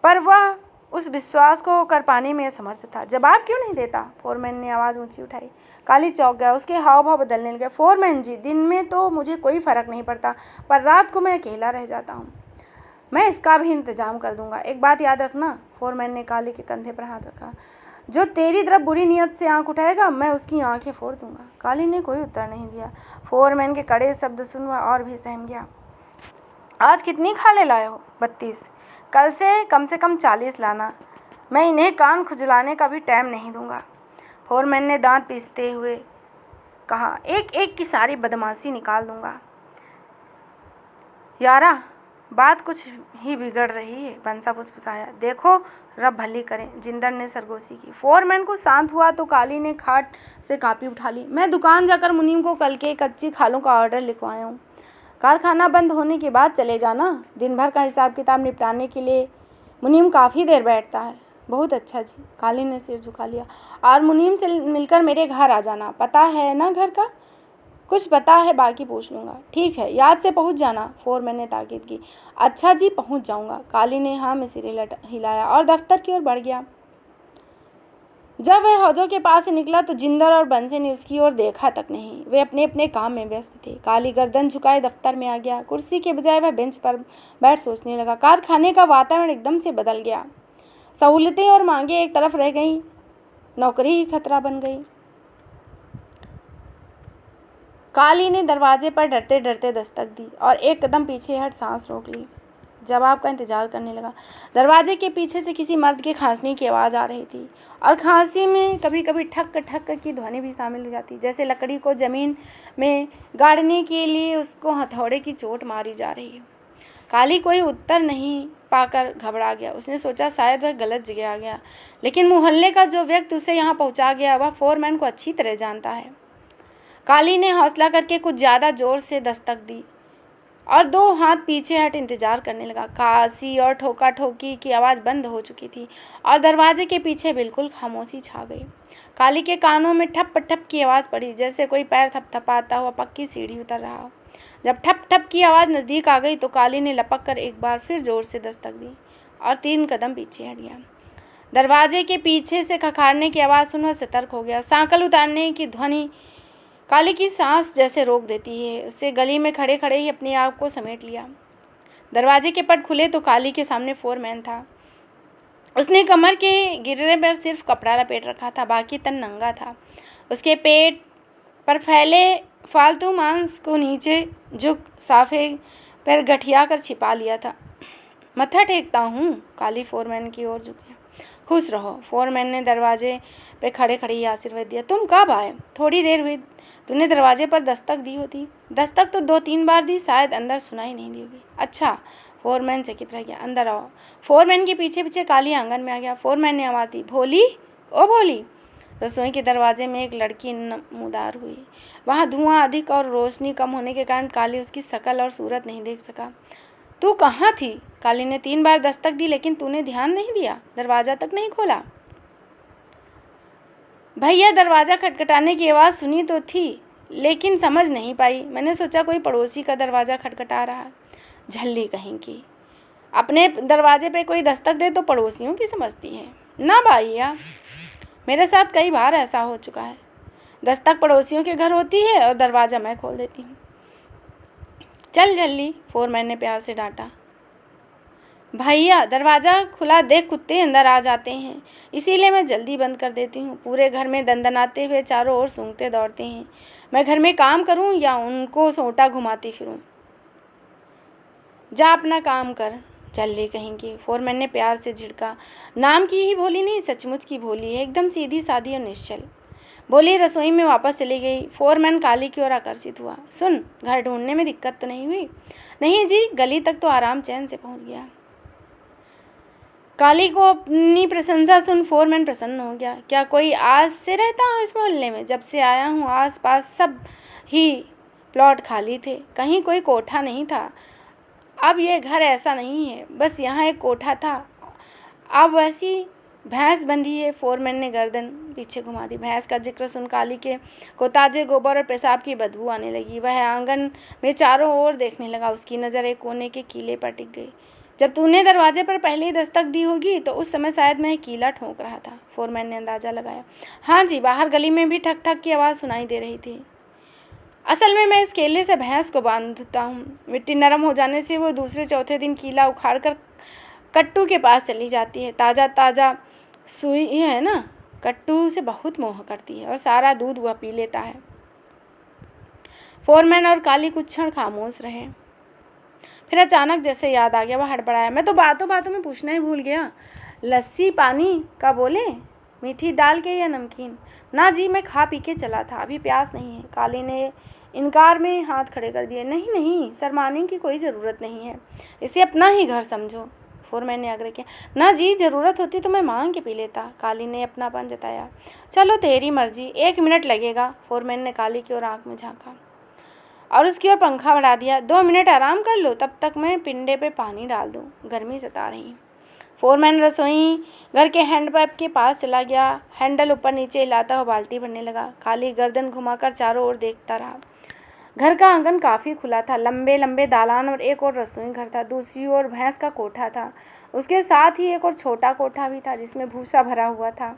पर वह उस विश्वास को कर पाने में असमर्थ था। जवाब क्यों नहीं देता? फोरमैन ने आवाज़ ऊंची उठाई। काली चौंक गया। उसके हाव भाव बदलने लगे। फोरमैन जी, दिन में तो मुझे कोई फ़र्क नहीं पड़ता, पर रात को मैं अकेला रह जाता हूँ। मैं इसका भी इंतजाम कर दूंगा। एक बात याद रखना। फोरमैन ने काली के कंधे पर हाथ रखा। जो तेरी तरफ बुरी नीयत से आंख उठाएगा, मैं उसकी आंखें फोड़ दूंगा। काली ने कोई उत्तर नहीं दिया। फोरमैन के कड़े शब्द सुन वह और भी सहम गया। आज कितनी खाले लाए हो? 32। कल से कम 40 लाना। मैं इन्हें कान खुजलाने का भी टाइम नहीं दूंगा। फोरमैन ने दांत पीसते हुए कहा, एक एक की सारी बदमाशी निकाल दूंगा। यारा, बात कुछ ही बिगड़ रही है, बंसा फुसफुसाया। देखो, रब भली करें, जिंदर ने सरगोशी की। फोरमैन को शांत हुआ तो काली ने खाट से कापी उठा ली। मैं दुकान जाकर मुनीम को कल के कच्ची खालों का ऑर्डर लिखवाया हूँ। कारखाना बंद होने के बाद चले जाना। दिन भर का हिसाब किताब निपटाने के लिए मुनीम काफ़ी देर बैठता है। बहुत अच्छा जी, काली ने सिर झुका लिया। और मुनीम से मिलकर मेरे घर आ जाना। पता है ना घर का? कुछ पता है, बाकी पूछ लूँगा। ठीक है, याद से पहुँच जाना, फोरमैन ने ताकीद की। अच्छा जी, पहुँच जाऊँगा। काली ने हाँ में सिर हिलाया और दफ्तर की ओर बढ़ गया। जब वह हौजों के पास से निकला तो जिंदर और बंसे ने उसकी ओर देखा तक नहीं। वे अपने अपने काम में व्यस्त थे। काली गर्दन झुकाए दफ्तर में आ गया। कुर्सी के बजाय वह बेंच पर बैठ सोचने लगा। कारखाने का वातावरण एकदम से बदल गया। सहूलतें और मांगें एक तरफ रह गईं, नौकरी ही खतरा बन गई। काली ने दरवाजे पर डरते डरते दस्तक दी और एक कदम पीछे हट सांस रोक ली। जवाब का इंतजार करने लगा। दरवाजे के पीछे से किसी मर्द के खांसने की आवाज़ आ रही थी और खांसी में कभी कभी ठक ठक की ध्वनि भी शामिल हो जाती, जैसे लकड़ी को ज़मीन में गाड़ने के लिए उसको हथौड़े की चोट मारी जा रही है। काली कोई उत्तर नहीं पाकर घबरा गया। उसने सोचा शायद वह गलत जगह आ गया, लेकिन मोहल्ले का जो व्यक्ति उसे यहाँ पहुँचा गया वह फोरमैन को अच्छी तरह जानता है। काली ने हौसला करके कुछ ज़्यादा जोर से दस्तक दी और 2 हाथ पीछे हट इंतजार करने लगा। काशी और ठोका ठोकी की आवाज़ बंद हो चुकी थी और दरवाजे के पीछे बिल्कुल खामोशी छा गई। काली के कानों में ठप ठप की आवाज़ पड़ी, जैसे कोई पैर थपथपाता हुआ पक्की सीढ़ी उतर रहा। जब ठप ठप की आवाज़ नज़दीक आ गई तो काली ने लपक कर एक बार फिर जोर से दस्तक दी और 3 कदम पीछे हट गया। दरवाजे के पीछे से खखाड़ने की आवाज़ सुन वह सतर्क हो गया। सांकल उतारने की ध्वनि काली की सांस जैसे रोक देती है। उससे गली में खड़े खड़े ही अपने आप को समेट लिया। दरवाजे के पट खुले तो काली के सामने फोरमैन था। उसने कमर के गिर्रे पर सिर्फ कपड़ा लपेट रखा था, बाकी तन नंगा था। उसके पेट पर फैले फालतू मांस को नीचे झुक साफे पैर गठिया कर छिपा लिया था। मत्था टेकता हूँ। काली फोरमैन की ओर झुकी। खुश रहो। फोरमैन ने दरवाजे पे खड़े खड़े ही आशीर्वाद दिया। तुम कब आए? थोड़ी देर हुई। तूने दरवाजे पर दस्तक दी होती। दस्तक तो 2-3 बार दी, शायद अंदर सुनाई नहीं दी होगी। अच्छा। फोरमैन चकित रह गया। अंदर आओ। फोरमैन के पीछे पीछे काली आंगन में आ गया। फोरमैन ने आवाज़ दी, भोली, ओ भोली। रसोई के दरवाजे में एक लड़की नमूदार हुई। वहाँ धुआं अधिक और रोशनी कम होने के कारण काली उसकी शकल और सूरत नहीं देख सका। तू कहाँ थी? काली ने 3 बार दस्तक दी, लेकिन तूने ध्यान नहीं दिया, दरवाजा तक नहीं खोला। भैया, दरवाज़ा खटखटाने की आवाज़ सुनी तो थी, लेकिन समझ नहीं पाई। मैंने सोचा कोई पड़ोसी का दरवाज़ा खटखटा रहा। झल्ली कहीं की। अपने दरवाजे पे कोई दस्तक दे तो पड़ोसियों की समझती है। ना भैया, मेरे साथ कई बार ऐसा हो चुका है। दस्तक पड़ोसियों के घर होती है और दरवाज़ा मैं खोल देती हूँ। चल झल्ली, फोरमैन ने प्यार से डांटा। भैया, दरवाज़ा खुला देख कुत्ते अंदर आ जाते हैं, इसीलिए मैं जल्दी बंद कर देती हूँ। पूरे घर में दंदनाते हुए चारों ओर सूंघते दौड़ते हैं। मैं घर में काम करूँ या उनको सोटा घुमाती फिरूँ? जा अपना काम कर, झल्ली कहेंगी। फोरमैन ने प्यार से झिड़का। नाम की ही भोली नहीं, सचमुच की भोली है, एकदम सीधी सादी और निश्चल। बोली रसोई में वापस चली गई। फोरमैन काली की ओर आकर्षित हुआ। सुन, घर ढूंढने में दिक्कत तो नहीं हुई? नहीं जी, गली तक तो आराम चैन से पहुंच गया। काली को अपनी प्रशंसा सुन फोरमैन प्रसन्न हो गया। क्या कोई आज से रहता हूँ इस मोहल्ले में? जब से आया हूँ आस पास सब ही प्लॉट खाली थे, कहीं कोई कोठा नहीं था। अब यह घर ऐसा नहीं है, बस यहाँ एक कोठा था, अब वैसी भैंस बंधी है। फोरमैन ने गर्दन पीछे घुमा दी। भैंस का जिक्र सुन काली के को ताजे गोबर और पेशाब की बदबू आने लगी। वह आंगन में चारों ओर देखने लगा। उसकी नज़र एक कोने के कीले पर टिक गई। जब तूने दरवाजे पर पहले ही दस्तक दी होगी तो उस समय शायद मैं कीला ठोक रहा था। फोरमैन ने अंदाजा लगाया। हाँ जी, बाहर गली में भी ठक ठक की आवाज़ सुनाई दे रही थी। असल में मैं इस केले से भैंस को बांधता हूँ। मिट्टी नरम हो जाने से वो दूसरे चौथे दिन कीला उखाड़ कर कट्टू के पास चली जाती है। ताज़ा ताज़ा सुई है ना, कट्टू से बहुत मोह करती है और सारा दूध वह पी लेता है। फोरमैन और काली कुछ क्षण खामोश रहे। फिर अचानक जैसे याद आ गया, वह हड़बड़ाया। मैं तो बातों बातों में पूछना ही भूल गया, लस्सी पानी का बोले, मीठी डाल के या नमकीन? ना जी, मैं खा पी के चला था, अभी प्यास नहीं है। काली ने इनकार में हाथ खड़े कर दिए। नहीं नहीं, शर्माने की कोई ज़रूरत नहीं है, इसे अपना ही घर समझो। फोरमैन ने आग्रह किया। ना जी, ज़रूरत होती तो मैं मांग के पी लेता। काली ने अपनापन जताया। चलो तेरी मर्जी, 1 मिनट लगेगा। फोरमैन ने काली की ओर आंख में झांका और उसकी ओर पंखा बढ़ा दिया। 2 मिनट आराम कर लो, तब तक मैं पिंडे पे पानी डाल दूँ, गर्मी सता रही। फोरमैन रसोई घर के हैंडपैप के पास चला गया। हैंडल ऊपर नीचे हिलाता हुआ बाल्टी भरने लगा। काली गर्दन घुमाकर चारों ओर देखता रहा। घर का आंगन काफ़ी खुला था। लंबे लंबे दालान और एक और रसोई घर था। दूसरी ओर भैंस का कोठा था। उसके साथ ही एक और छोटा कोठा भी था जिसमें भूसा भरा हुआ था।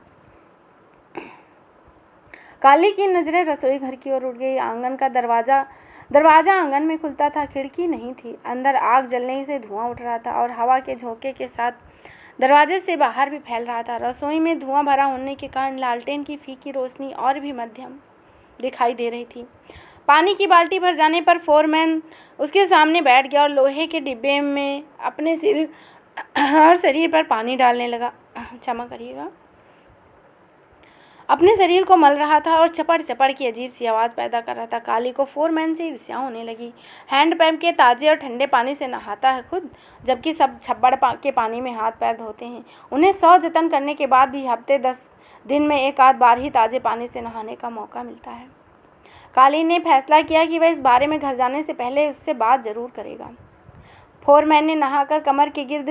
काली की नज़रें रसोई घर की ओर उड़ गई। आंगन का दरवाज़ा आंगन में खुलता था, खिड़की नहीं थी। अंदर आग जलने से धुआं उठ रहा था और हवा के झोंके के साथ दरवाजे से बाहर भी फैल रहा था। रसोई में धुआं भरा होने के कारण लालटेन की फीकी रोशनी और भी मध्यम दिखाई दे रही थी। पानी की बाल्टी भर जाने पर फोरमैन उसके सामने बैठ गया और लोहे के डिब्बे में अपने सिर और शरीर पर पानी डालने लगा। क्षमा करिएगा। अपने शरीर को मल रहा था और चपड़ चपड़ की अजीब सी आवाज़ पैदा कर रहा था। काली को फोरमैन से ईर्ष्या होने लगी। हैंडपैप के ताज़े और ठंडे पानी से नहाता है खुद, जबकि सब छब्बड़ के पानी में हाथ पैर धोते हैं। उन्हें 100 जतन करने के बाद भी हफ्ते 10 दिन में एक आध बार ही ताज़े पानी से नहाने का मौका मिलता है। काली ने फैसला किया कि वह इस बारे में घर जाने से पहले उससे बात ज़रूर करेगा। फोरमैन ने नहाकर कमर के गिर्द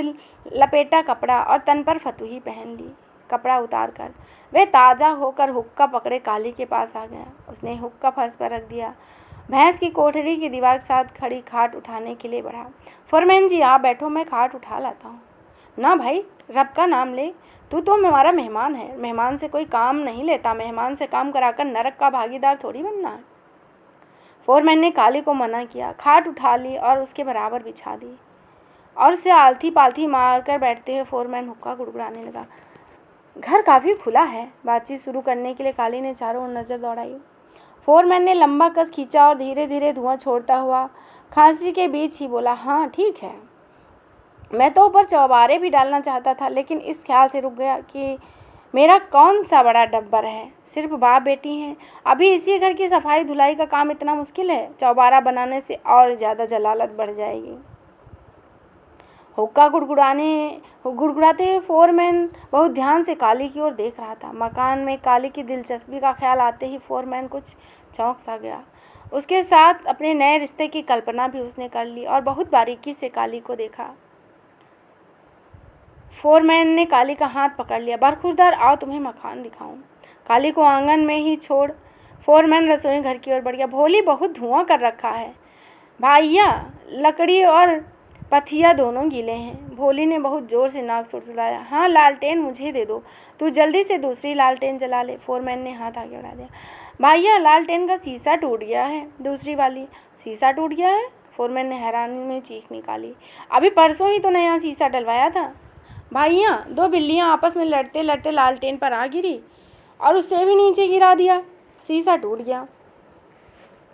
लपेटा कपड़ा और तन पर फतूही पहन ली। कपड़ा उतार कर वह ताज़ा होकर हुक्का पकड़े काली के पास आ गया। उसने हुक्का फर्श पर रख दिया। भैंस की कोठरी की दीवार के साथ खड़ी खाट उठाने के लिए बढ़ा। फोरमैन जी, आप बैठो, मैं खाट उठा लाता हूँ। ना भाई, रब का नाम ले, तू तो हमारा मेहमान है। मेहमान से कोई काम नहीं लेता। मेहमान से काम कराकर नरक का भागीदार थोड़ी बनना है। फोरमैन ने काली को मना किया। खाट उठा ली और उसके बराबर बिछा दी और उसे आलथी पालथी मारकर बैठते हुए फोरमैन हुक्का गुड़गुड़ाने लगा। घर काफ़ी खुला है। बातचीत शुरू करने के लिए काली ने चारों ओर नज़र दौड़ाई। फोरमैन ने लंबा कस खींचा और धीरे धीरे धुआं छोड़ता हुआ खांसी के बीच ही बोला, हाँ ठीक है। मैं तो ऊपर चौबारे भी डालना चाहता था, लेकिन इस ख्याल से रुक गया कि मेरा कौन सा बड़ा डब्बर है, सिर्फ बाप बेटी हैं। अभी इसी घर की सफाई धुलाई का काम इतना मुश्किल है, चौबारा बनाने से और ज़्यादा जलालत बढ़ जाएगी। हुक्का गुड़गुड़ाते हुए फोरमैन बहुत ध्यान से काली की ओर देख रहा था। मकान में काली की दिलचस्पी का ख्याल आते ही फोरमैन कुछ चौंक सा गया। उसके साथ अपने नए रिश्ते की कल्पना भी उसने कर ली और बहुत बारीकी से काली को देखा। फोरमैन ने काली का हाथ पकड़ लिया। बरखुरदार, आओ तुम्हें मकान दिखाऊं। काली को आंगन में ही छोड़ फोरमैन रसोई घर की ओर बढ़ गया। भोली, बहुत धुआं कर रखा है भाइया, लकड़ी और पथिया दोनों गीले हैं। भोली ने बहुत जोर से नाक सुड़सुड़ाया। हाँ, लालटेन मुझे दे दो, तू जल्दी से दूसरी लालटेन जला ले। फोरमैन ने हाथ आगे बढ़ा दिया। भैया, लालटेन का शीशा टूट गया है। दूसरी वाली, शीशा टूट गया है? फोरमैन ने हैरानी में चीख निकाली। अभी परसों ही तो नया शीशा डलवाया था। भैया, दो बिल्लियां आपस में लड़ते लड़ते लालटेन पर आ गिरी और उसे भी नीचे गिरा दिया, शीशा टूट गया।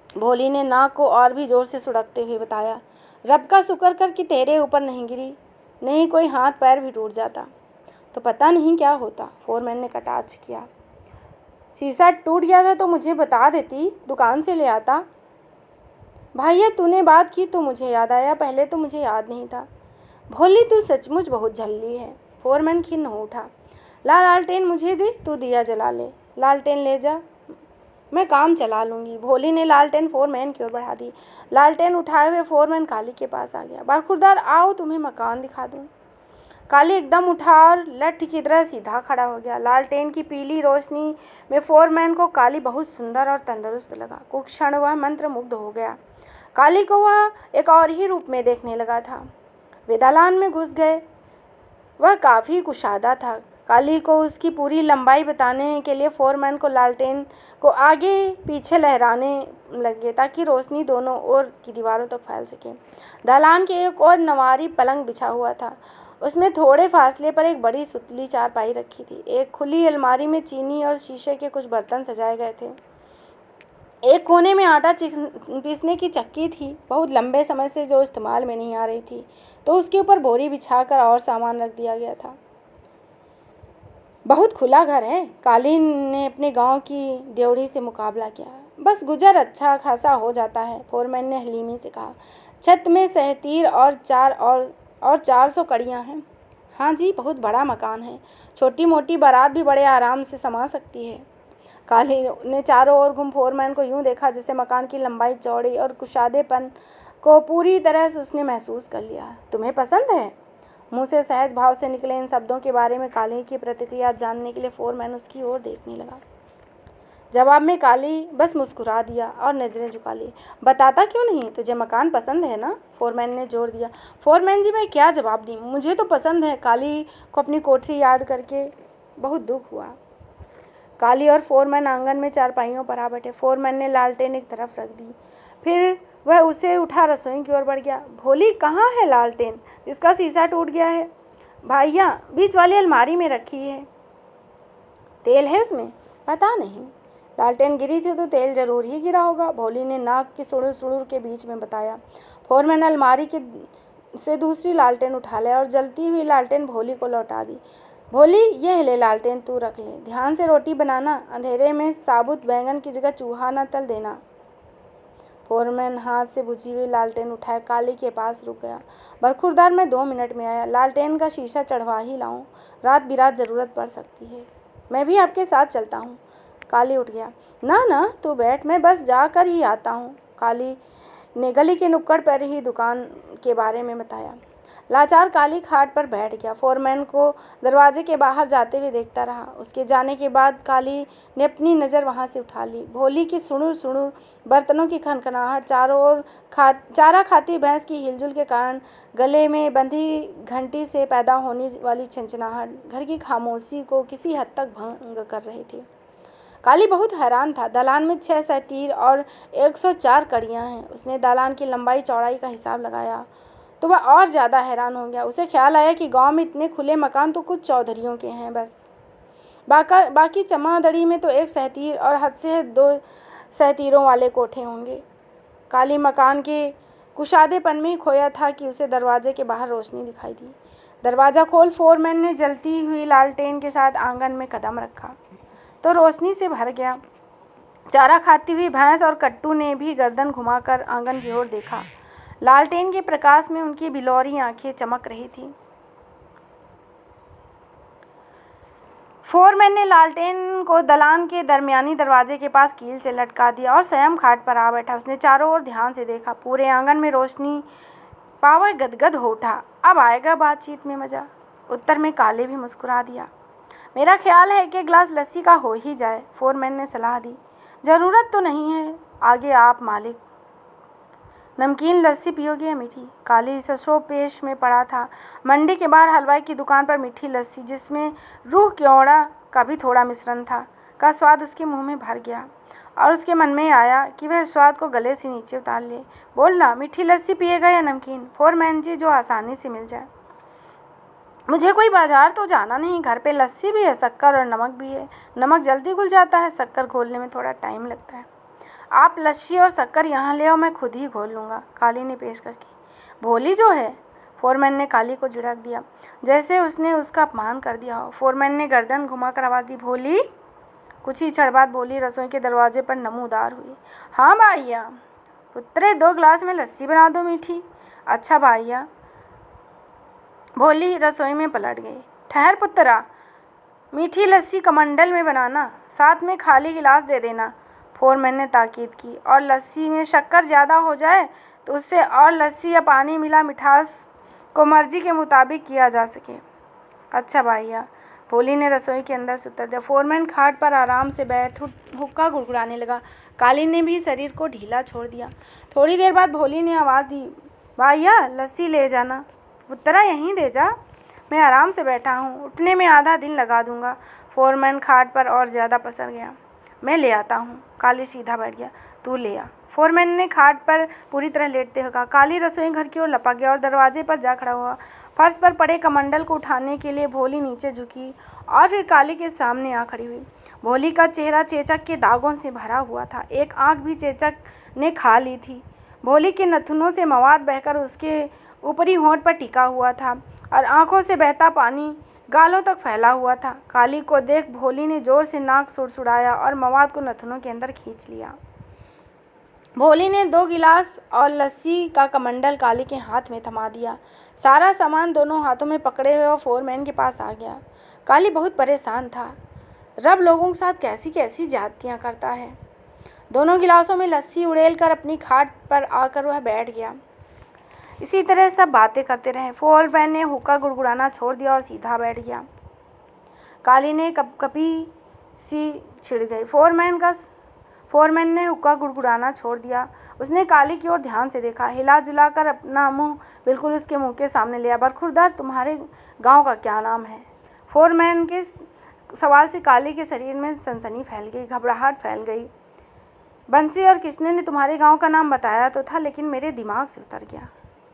भोली ने नाक को और भी जोर से सुड़कते हुए बताया। रब का शुक्र कर कि तेरे ऊपर नहीं गिरी, नहीं कोई हाथ पैर भी टूट जाता तो पता नहीं क्या होता। फोरमैन ने कटाक्ष किया। शीशा टूट गया था तो मुझे बता देती, दुकान से ले आता। भैया, तूने बात की तो मुझे याद आया, पहले तो मुझे याद नहीं था। भोली, तू सचमुच बहुत झल्ली है। फोरमैन खिन्न हो उठा। लालटेन मुझे दे, तू दिया जला ले। लालटेन ले जा, मैं काम चला लूँगी। भोली ने लालटेन फोरमैन की ओर बढ़ा दी। लालटेन उठाए हुए फोरमैन काली के पास आ गया। बरखुरदार, आओ तुम्हें मकान दिखा दूँ। काली एकदम उठा और लठ की तरह सीधा खड़ा हो गया। लालटेन की पीली रोशनी में फोरमैन को काली बहुत सुंदर और तंदुरुस्त लगा। कुछ क्षण वह मंत्रमुग्ध हो गया। काली को वह एक और ही रूप में देखने लगा था। वे दालान में घुस गए। वह काफ़ी कुशादा था। काली को उसकी पूरी लंबाई बताने के लिए फोरमैन को लालटेन को आगे पीछे लहराने लगे ताकि रोशनी दोनों ओर की दीवारों तक फैल सके। दालान के एक और नवारी पलंग बिछा हुआ था। उसमें थोड़े फासले पर एक बड़ी सुतली चारपाई रखी थी। एक खुली अलमारी में चीनी और शीशे के कुछ बर्तन सजाए गए थे। एक कोने में आटा पीसने की चक्की थी, बहुत लंबे समय से जो इस्तेमाल में नहीं आ रही थी, तो उसके ऊपर बोरी बिछाकर और सामान रख दिया गया था। बहुत खुला घर है, काली ने अपने गांव की ड्योढ़ी से मुकाबला किया। बस गुजर अच्छा खासा हो जाता है, फोरमैन ने हलीमी से कहा। छत में सहतीर और 400 कड़ियाँ हैं। हाँ जी, बहुत बड़ा मकान है, छोटी मोटी बारात भी बड़े आराम से समा सकती है। काली ने चारों ओर घूम फोरमैन को यूं देखा जैसे मकान की लंबाई चौड़ी और कुशादेपन को पूरी तरह से उसने महसूस कर लिया। तुम्हें पसंद है? मुंह से सहज भाव से निकले इन शब्दों के बारे में काली की प्रतिक्रिया जानने के लिए फोरमैन उसकी ओर देखने लगा। जवाब में काली बस मुस्कुरा दिया और नज़रें झुका ली। बताता क्यों नहीं, तुझे मकान पसंद है ना? फोरमैन ने जोर दिया। फोरमैन जी, मैं क्या जवाब दी, मुझे तो पसंद है। काली को अपनी कोठरी याद करके बहुत दुख हुआ। काली और फोरमैन आंगन में चारपाइयों पर आ बैठे। फोरमैन ने लालटेन एक तरफ रख दी, फिर वह उसे उठा रसोई की ओर बढ़ गया। भोली, कहाँ है लालटेन जिसका शीशा टूट गया है? भैया, बीच वाली अलमारी में रखी है। तेल है उसमें? पता नहीं, लालटेन गिरी थी तो तेल जरूर ही गिरा होगा, भोली ने नाक की सुड़ुर सुड़ुर के बीच में बताया। फोरमैन अलमारी के से दूसरी लालटेन उठा ले और जलती हुई लालटेन भोली को लौटा दी। भोली, ये ले लालटेन, तू रख ले, ध्यान से रोटी बनाना, अंधेरे में साबुत बैंगन की जगह चूहा न तल देना। फोरमैन हाथ से बुझी हुई लालटेन उठाए काली के पास रुक गया। बरखुरदार, मैं 2 मिनट में आया, लालटेन का शीशा चढ़वा ही लाऊं, रात बिरात ज़रूरत पड़ सकती है। मैं भी आपके साथ चलता हूँ। काली उठ गया। ना ना, तू बैठ, मैं बस जाकर ही आता हूँ। काली ने गली के नुक्कड़ पर ही दुकान के बारे में बताया। लाचार काली खाट पर बैठ गया। फोरमैन को दरवाजे के बाहर जाते हुए देखता रहा। उसके जाने के बाद काली ने अपनी नज़र वहाँ से उठा ली। भोली की सुणुर सुणुर बर्तनों की खनखनाहट, चारों ओर चारा खाती भैंस की हिलजुल के कारण गले में बंधी घंटी से पैदा होने वाली छनछनाहट घर की खामोशी को किसी हद तक भंग कर रही थी। काली बहुत हैरान था। दालान में 6 सहतीर और 104 कड़ियाँ हैं। उसने दालान की लंबाई चौड़ाई का हिसाब लगाया तो वह और ज़्यादा हैरान हो गया। उसे ख्याल आया कि गांव में इतने खुले मकान तो कुछ चौधरियों के हैं बस। बाकी चमादड़ी में तो 1 सहतीर और हद से 2 सहतीरों वाले कोठे होंगे। काली मकान के कुशादेपन में ही खोया था कि उसे दरवाजे के बाहर रोशनी दिखाई दी। दरवाज़ा खोल फोरमैन ने जलती हुई लालटेन के साथ आंगन में कदम रखा तो रोशनी से भर गया। चारा खाती हुई भैंस और कट्टू ने भी गर्दन घुमाकर आंगन की ओर देखा। लालटेन के प्रकाश में उनकी बिलौरी आंखें चमक रही थीं। फोरमैन ने लालटेन को दलान के दरमियानी दरवाजे के पास कील से लटका दिया और स्वयं खाट पर आ बैठा। उसने चारों ओर ध्यान से देखा। पूरे आंगन में रोशनी पावर गदगद हो उठा। अब आएगा बातचीत में मज़ा। उत्तर में काले भी मुस्कुरा दिया। मेरा ख्याल है कि गिलास लस्सी का हो ही जाए, फोरमैन ने सलाह दी। ज़रूरत तो नहीं है, आगे आप मालिक। नमकीन लस्सी पियोगे या मीठी? काली सशोपेश में पड़ा था। मंडी के बाहर हलवाई की दुकान पर मीठी लस्सी, जिसमें रूह क्योड़ा का भी थोड़ा मिश्रण था, का स्वाद उसके मुंह में भर गया और उसके मन में आया कि वह स्वाद को गले से नीचे उतार ले। बोलना, मीठी लस्सी पिएगा या नमकीन? फोरमैन जी, जो आसानी से मिल जाए। मुझे कोई बाजार तो जाना नहीं, घर पे लस्सी भी है, शक्कर और नमक भी है। नमक जल्दी घुल जाता है, शक्कर घोलने में थोड़ा टाइम लगता है। आप लस्सी और शक्कर यहाँ ले आओ, मैं खुद ही घोल लूँगा, काली ने पेशकश की। भोली जो है, फोरमैन ने काली को झिड़क दिया, जैसे उसने उसका अपमान कर दिया हो। फोरमैन ने गर्दन घुमाकर आवाज़ दी, भोली? कुछ ही क्षण बाद भोली रसोई के दरवाजे पर नमूदार हुई। हाँ भाइया। पुत्रे, 2 गिलास में लस्सी बना दो मीठी। अच्छा भाइया। भोली रसोई में पलट गई। ठहर पुत्रा, मीठी लस्सी कमंडल में बनाना, साथ में खाली गिलास दे देना, फोरमैन ने ताकीद की। और लस्सी में शक्कर ज़्यादा हो जाए तो उससे और लस्सी या पानी मिला मिठास को मर्जी के मुताबिक किया जा सके। अच्छा भैया, भोली ने रसोई के अंदर से उत्तर दिया। फोरमैन खाट पर आराम से बैठ हुक्का गुड़गुड़ाने लगा। काली ने भी शरीर को ढीला छोड़ दिया। थोड़ी देर बाद भोली ने आवाज़ दी, भैया लस्सी ले जाना। पुत्रा, यहीं दे जा, मैं आराम से बैठा हूँ, उठने में आधा दिन लगा दूंगा। फोरमैन खाट पर और ज़्यादा पसर गया। मैं ले आता हूँ। काली सीधा बैठ गया। तू ले आ, फोरमैन ने खाट पर पूरी तरह लेटते हुए कहा। काली रसोई घर की ओर लपक गया और दरवाजे पर जा खड़ा हुआ। फर्श पर पड़े कमंडल को उठाने के लिए भोली नीचे झुकी और फिर काली के सामने आ खड़ी हुई। भोली का चेहरा चेचक के दागों से भरा हुआ था। एक आंख भी चेचक ने खा ली थी। भोली के नथुनों से मवाद बहकर उसके ऊपरी होंठ पर टिका हुआ था और आंखों से बहता पानी गालों तक फैला हुआ था। काली को देख भोली ने जोर से नाक सुड़सुड़ाया और मवाद को नथुनों के अंदर खींच लिया। भोली ने 2 गिलास और लस्सी का कमंडल काली के हाथ में थमा दिया। सारा सामान दोनों हाथों में पकड़े हुए और फोरमैन के पास आ गया। काली बहुत परेशान था। रब लोगों के साथ कैसी कैसी ज्यादतियाँ करता है। दोनों गिलासों में लस्सी उड़ेल कर अपनी खाट पर आकर वह बैठ गया। इसी तरह सब बातें करते रहे। फोरमैन ने हुक्का गुड़गुड़ाना छोड़ दिया और सीधा बैठ गया। काली ने कपकपी सी छिड़ गई। फोरमैन ने हुक्का गुड़गुड़ाना छोड़ दिया। उसने काली की ओर ध्यान से देखा, हिला जुला कर अपना मुंह बिल्कुल उसके मुंह के सामने लिया। बरखुरदार, तुम्हारे गांव का क्या नाम है? फोरमैन के सवाल से काली के शरीर में सनसनी फैल गई, घबराहट फैल गई। बंसी और किसने ने तुम्हारे गांव का नाम बताया तो था, लेकिन मेरे दिमाग से उतर गया।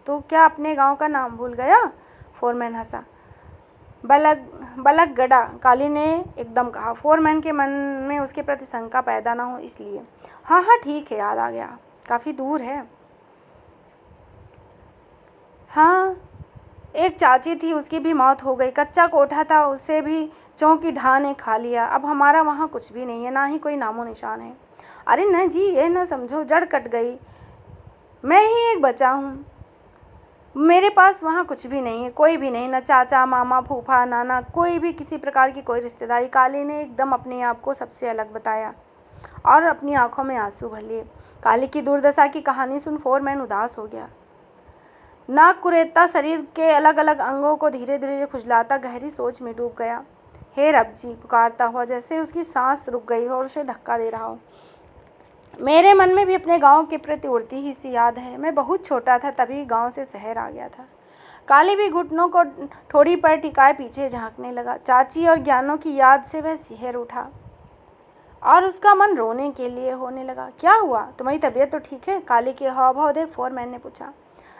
तो क्या अपने गांव का नाम भूल गया? फोरमैन हंसा। बलगगड़ा, काली ने एकदम कहा। फोरमैन के मन में उसके प्रति शंका पैदा ना हो इसलिए। हाँ हाँ ठीक है, याद आ गया, काफ़ी दूर है। हाँ, एक चाची थी, उसकी भी मौत हो गई। कच्चा कोठा था, उसे भी चौकी ढा ने खा लिया। अब हमारा वहाँ कुछ भी नहीं है, ना ही कोई नामो निशान है। अरे न जी, ये न समझो जड़ कट गई। मैं ही एक बचा हूँ। मेरे पास वहाँ कुछ भी नहीं है, कोई भी नहीं, न चाचा, मामा, फूफा, नाना, कोई भी किसी प्रकार की कोई रिश्तेदारी। काली ने एकदम अपने आप को सबसे अलग बताया और अपनी आंखों में आंसू भर लिए। काली की दुर्दशा की कहानी सुन फोरमैन उदास हो गया। नाक कुरेदता, शरीर के अलग अलग अंगों को धीरे धीरे खुजलाता गहरी सोच में डूब गया। हे रब जी, पुकारता हुआ, जैसे उसकी सांस रुक गई हो और उसे धक्का दे रहा हो। मेरे मन में भी अपने गांव के प्रति उड़ती ही सी याद है। मैं बहुत छोटा था, तभी गांव से शहर आ गया था। काली भी घुटनों को ठोड़ी पर टिकाए पीछे झांकने लगा। चाची और ज्ञानों की याद से वह सिहर उठा और उसका मन रोने के लिए होने लगा। क्या हुआ, तुम्हारी तबीयत तो ठीक है? काली के हाव भाव देख फोरमैन ने पूछा।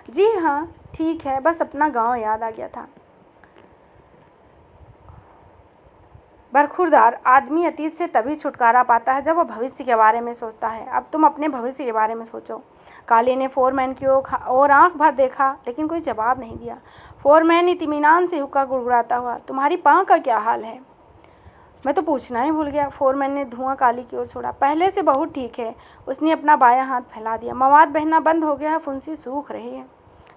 जी हाँ ठीक है, बस अपना गाँव याद आ गया था। बरखुरदार आदमी अतीत से तभी छुटकारा पाता है जब वह भविष्य के बारे में सोचता है। अब तुम अपने भविष्य के बारे में सोचो। काली ने फोरमैन की ओर आंख भर देखा, लेकिन कोई जवाब नहीं दिया। फोरमैन इत्मीनान से हुक्का गुड़गुड़ाता हुआ, तुम्हारी पाँव का क्या हाल है? मैं तो पूछना ही भूल गया। फोरमैन ने धुआं काली की ओर छोड़ा। पहले से बहुत ठीक है। उसने अपना बायां हाथ फैला दिया। मवाद बहना बंद हो गया है, फुंसी सूख रही है।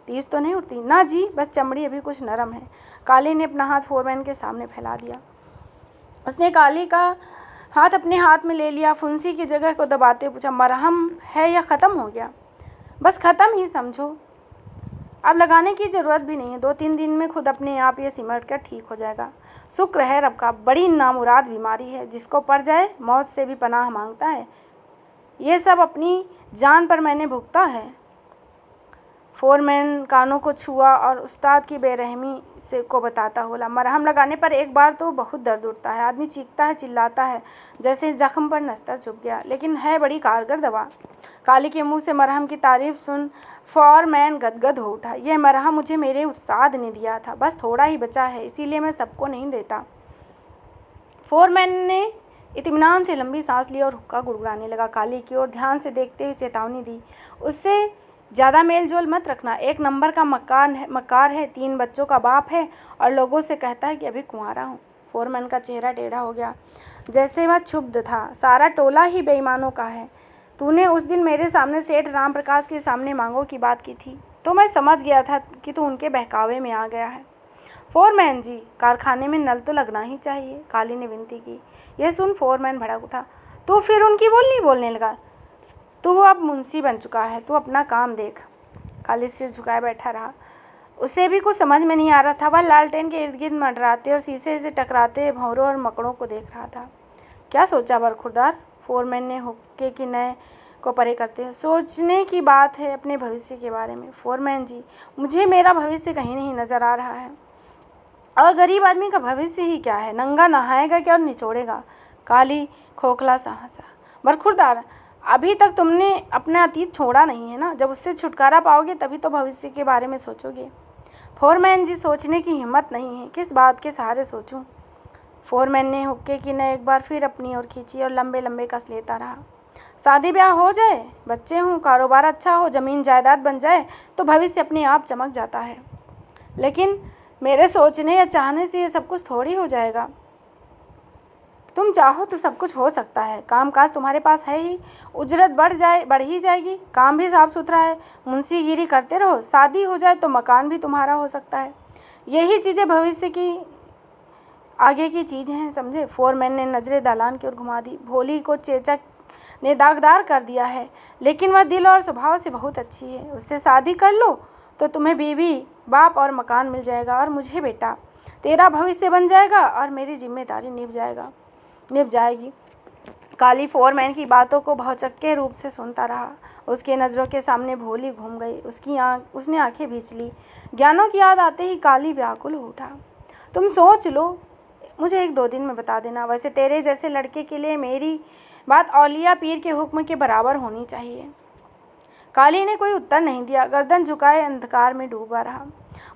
टीस तो नहीं उठती? ना जी, बस चमड़ी अभी कुछ नरम है। काली ने अपना हाथ फोरमैन के सामने फैला दिया। उसने काली का हाथ अपने हाथ में ले लिया। फुंसी की जगह को दबाते पूछा, मरहम है या ख़त्म हो गया? बस ख़त्म ही समझो, अब लगाने की ज़रूरत भी नहीं है। 2-3 दिन में खुद अपने आप ये सिमट कर ठीक हो जाएगा। शुक्र है रब का, बड़ी नामुराद बीमारी है, जिसको पड़ जाए मौत से भी पनाह मांगता है। ये सब अपनी जान पर मैंने भुगता है। फोरमैन कानों को छुआ और उस्ताद की बेरहमी से को बताता बोला, मरहम लगाने पर एक बार तो बहुत दर्द उठता है, आदमी चीखता है, चिल्लाता है, जैसे जख्म पर नस्तर चुभ गया, लेकिन है बड़ी कारगर दवा। काली के मुंह से मरहम की तारीफ सुन फोरमैन गदगद हो उठा। यह मरहम मुझे मेरे उस्ताद ने दिया था, बस थोड़ा ही बचा है, इसीलिए मैं सबको नहीं देता। फोरमैन ने इत्मीनान से लंबी सांस ली और हुक्का गुड़गुड़ाने लगा। काली की ओर ध्यान से देखते हुए चेतावनी दी, उससे ज़्यादा मेल जोल मत रखना। एक नंबर का मक्कार है, 3 बच्चों का बाप है और लोगों से कहता है कि अभी कुंवारा हूँ। फोरमैन का चेहरा टेढ़ा हो गया, जैसे वह क्षुब्ध था। सारा टोला ही बेईमानों का है। तूने उस दिन मेरे सामने सेठ राम प्रकाश के सामने मांगों की बात की थी, तो मैं समझ गया था कि तू उनके बहकावे में आ गया है। फोरमैन जी, कारखाने में नल तो लगना ही चाहिए, काली ने विनती की। यह सुन फोरमैन भड़क उठा। तो फिर उनकी बोलने लगा। तू अब मुंशी बन चुका है, तू अपना काम देख। काली सिर झुकाए बैठा रहा। उसे भी कुछ समझ में नहीं आ रहा था। वह लालटेन के इर्द गिर्द मंडराते और शीशे से टकराते भंवरों और मकड़ों को देख रहा था। क्या सोचा बरखुरदार? फोरमैन ने हुक्के की नए को परे करते हुए। सोचने की बात है अपने भविष्य के बारे में। फोरमैन जी, मुझे मेरा भविष्य कहीं नहीं नज़र आ रहा है। और गरीब आदमी का भविष्य ही क्या है? नंगा नहाएगा क्या और निचोड़ेगा? काली खोखला सा हंसा। बरखुरदार, अभी तक तुमने अपना अतीत छोड़ा नहीं है ना। जब उससे छुटकारा पाओगे तभी तो भविष्य के बारे में सोचोगे। फोरमैन जी, सोचने की हिम्मत नहीं है, किस बात के सहारे सोचूं? फोरमैन ने हुक्के की नए एक बार फिर अपनी ओर खींची और लंबे लंबे कस लेता रहा। शादी ब्याह हो जाए, बच्चे हों, कारोबार अच्छा हो, ज़मीन जायदाद बन जाए तो भविष्य अपने आप चमक जाता है। लेकिन मेरे सोचने या चाहने से ये सब कुछ थोड़ी हो जाएगा। तुम चाहो तो सब कुछ हो सकता है। काम काज तुम्हारे पास है ही, उजरत बढ़ ही जाएगी, काम भी साफ सुथरा है, मुंशीगिरी करते रहो, शादी हो जाए तो मकान भी तुम्हारा हो सकता है। यही चीज़ें भविष्य की आगे की चीज़ हैं, समझे? फोरमैन ने नज़रें दालान की ओर घुमा दी। भोली को चेचक ने दागदार कर दिया है, लेकिन वह दिल और स्वभाव से बहुत अच्छी है। उससे शादी कर लो तो तुम्हें बीवी, बाप और मकान मिल जाएगा, और मुझे बेटा, तेरा भविष्य बन जाएगा और मेरी जिम्मेदारी निभ जाएगी। काली फोरमैन की बातों को भौचक्के रूप से सुनता रहा। उसके नज़रों के सामने भोली घूम गई। उसने आंखें भींच ली। ज्ञानों की याद आते ही काली व्याकुल हो उठा। तुम सोच लो, मुझे 1-2 दिन में बता देना। वैसे तेरे जैसे लड़के के लिए मेरी बात औलिया पीर के हुक्म के बराबर होनी चाहिए। काली ने कोई उत्तर नहीं दिया, गर्दन झुकाए अंधकार में डूबा रहा।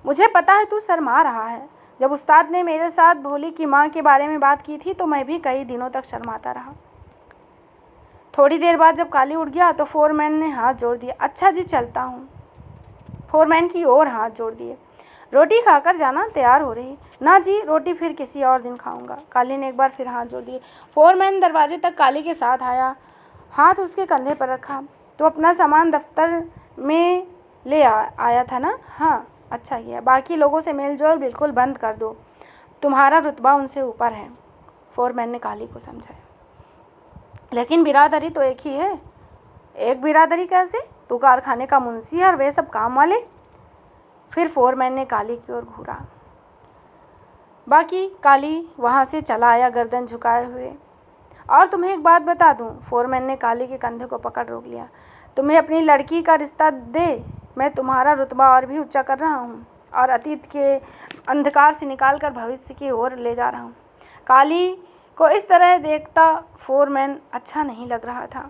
मुझे पता है तू शर्मा रहा है। जब उस्ताद ने मेरे साथ भोली की माँ के बारे में बात की थी तो मैं भी कई दिनों तक शर्माता रहा। थोड़ी देर बाद जब काली उठ गया तो फोरमैन ने हाथ जोड़ दिया। अच्छा जी, चलता हूँ। फोरमैन की ओर हाथ जोड़ दिए। रोटी खाकर जाना, तैयार हो रही। ना जी, रोटी फिर किसी और दिन खाऊंगा। काली ने एक बार फिर हाथ जोड़ दिए। फोरमैन दरवाजे तक काली के साथ आया, हाथ उसके कंधे पर रखा। तो अपना सामान दफ्तर में ले आया था ना? हाँ, अच्छा किया। बाकी लोगों से मेलजोल बिल्कुल बंद कर दो, तुम्हारा रुतबा उनसे ऊपर है। फोरमैन ने काली को समझाया। लेकिन बिरादरी तो एक ही है। एक बिरादरी कैसे? तू कारखाने का मुंशी है और वे सब काम वाले। फिर फोरमैन ने काली की ओर घूरा। बाकी काली वहाँ से चला आया, गर्दन झुकाए हुए। और तुम्हें एक बात बता दूँ, फोरमैन ने काली के कंधे को पकड़ रोक लिया। तुम्हें अपनी लड़की का रिश्ता दे, मैं तुम्हारा रुतबा और भी ऊंचा कर रहा हूँ और अतीत के अंधकार से निकालकर भविष्य की ओर ले जा रहा हूँ। काली को इस तरह देखता फोरमैन अच्छा नहीं लग रहा था।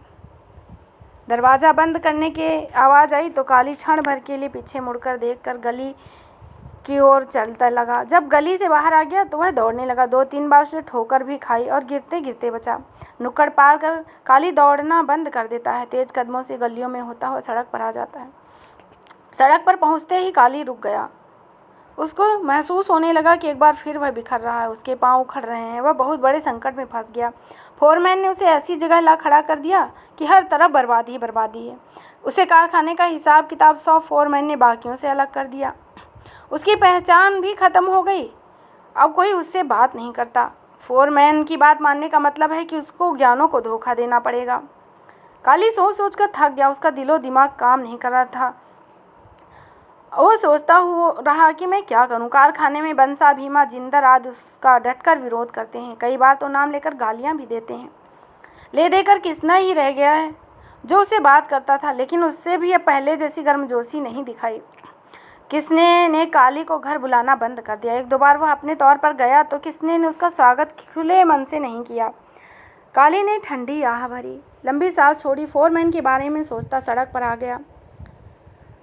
दरवाज़ा बंद करने की आवाज़ आई तो काली क्षण भर के लिए पीछे मुड़कर देखकर गली की ओर चलता लगा। जब गली से बाहर आ गया तो वह दौड़ने लगा। 2-3 बार उसने ठोकर भी खाई और गिरते गिरते बचा। नुक्कड़ पार कर काली दौड़ना बंद कर देता है, तेज कदमों से गलियों में होता हुआ सड़क पर आ जाता है। सड़क पर पहुंचते ही काली रुक गया। उसको महसूस होने लगा कि एक बार फिर वह बिखर रहा है, उसके पांव उखड़ रहे हैं, वह बहुत बड़े संकट में फंस गया। फोरमैन ने उसे ऐसी जगह ला खड़ा कर दिया कि हर तरफ बर्बादी बर्बादी है। उसे कारखाने का हिसाब किताब सौंप फोरमैन ने बाकियों से अलग कर दिया। उसकी पहचान भी खत्म हो गई। अब कोई उससे बात नहीं करता। फोरमैन की बात मानने का मतलब है कि उसको ज्ञानों को धोखा देना पड़ेगा। काली सोच सोच कर थक गया। उसका दिलो दिमाग काम नहीं कर रहा था। वो सोचता रहा कि मैं क्या करूं। कारखाने में बंसा, भीमा, जिंदर आदि उसका डटकर विरोध करते हैं। कई बार तो नाम लेकर गालियां भी देते हैं। ले देकर किसना ही रह गया है जो उसे बात करता था, लेकिन उससे भी अब पहले जैसी गर्मजोशी नहीं दिखाई। किसने ने काली को घर बुलाना बंद कर दिया। 1-2 बार वह अपने तौर पर गया तो किसने ने उसका स्वागत खुले मन से नहीं किया। काली ने ठंडी आह भरी, लंबी सांस छोड़ी। फोरमैन के बारे में सोचता सड़क पर आ गया।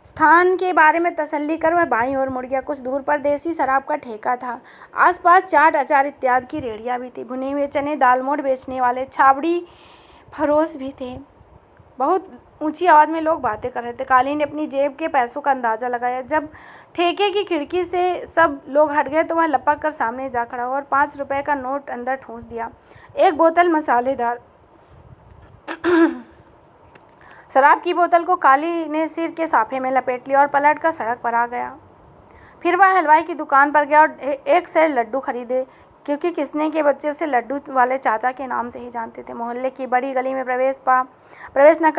स्थान के बारे में तसल्ली कर वह बाईं ओर मुड़ गया। कुछ दूर पर देसी शराब का ठेका था। आसपास चाट, अचार इत्यादि की रेहड़ियां भी थी। भुने हुए चने, दालमोट बेचने वाले छाबड़ी फरोश भी थे। बहुत ऊंची आवाज़ में लोग बातें कर रहे थे। काली ने अपनी जेब के पैसों का अंदाज़ा लगाया। जब ठेके की खिड़की से सब लोग हट गए तो वह लपक कर सामने जा खड़ा हुआ और 5 रुपए का नोट अंदर ठूंस दिया। एक बोतल मसालेदार शराब की बोतल को काली ने सिर के साफे में लपेट लिया और पलट कर सड़क पर आ गया। फिर वह हलवाई की दुकान पर गया और 1 सेर लड्डू खरीदे, क्योंकि किसने के बच्चे उसे लड्डू वाले चाचा के नाम से ही जानते थे। मोहल्ले की बड़ी गली में प्रवेश न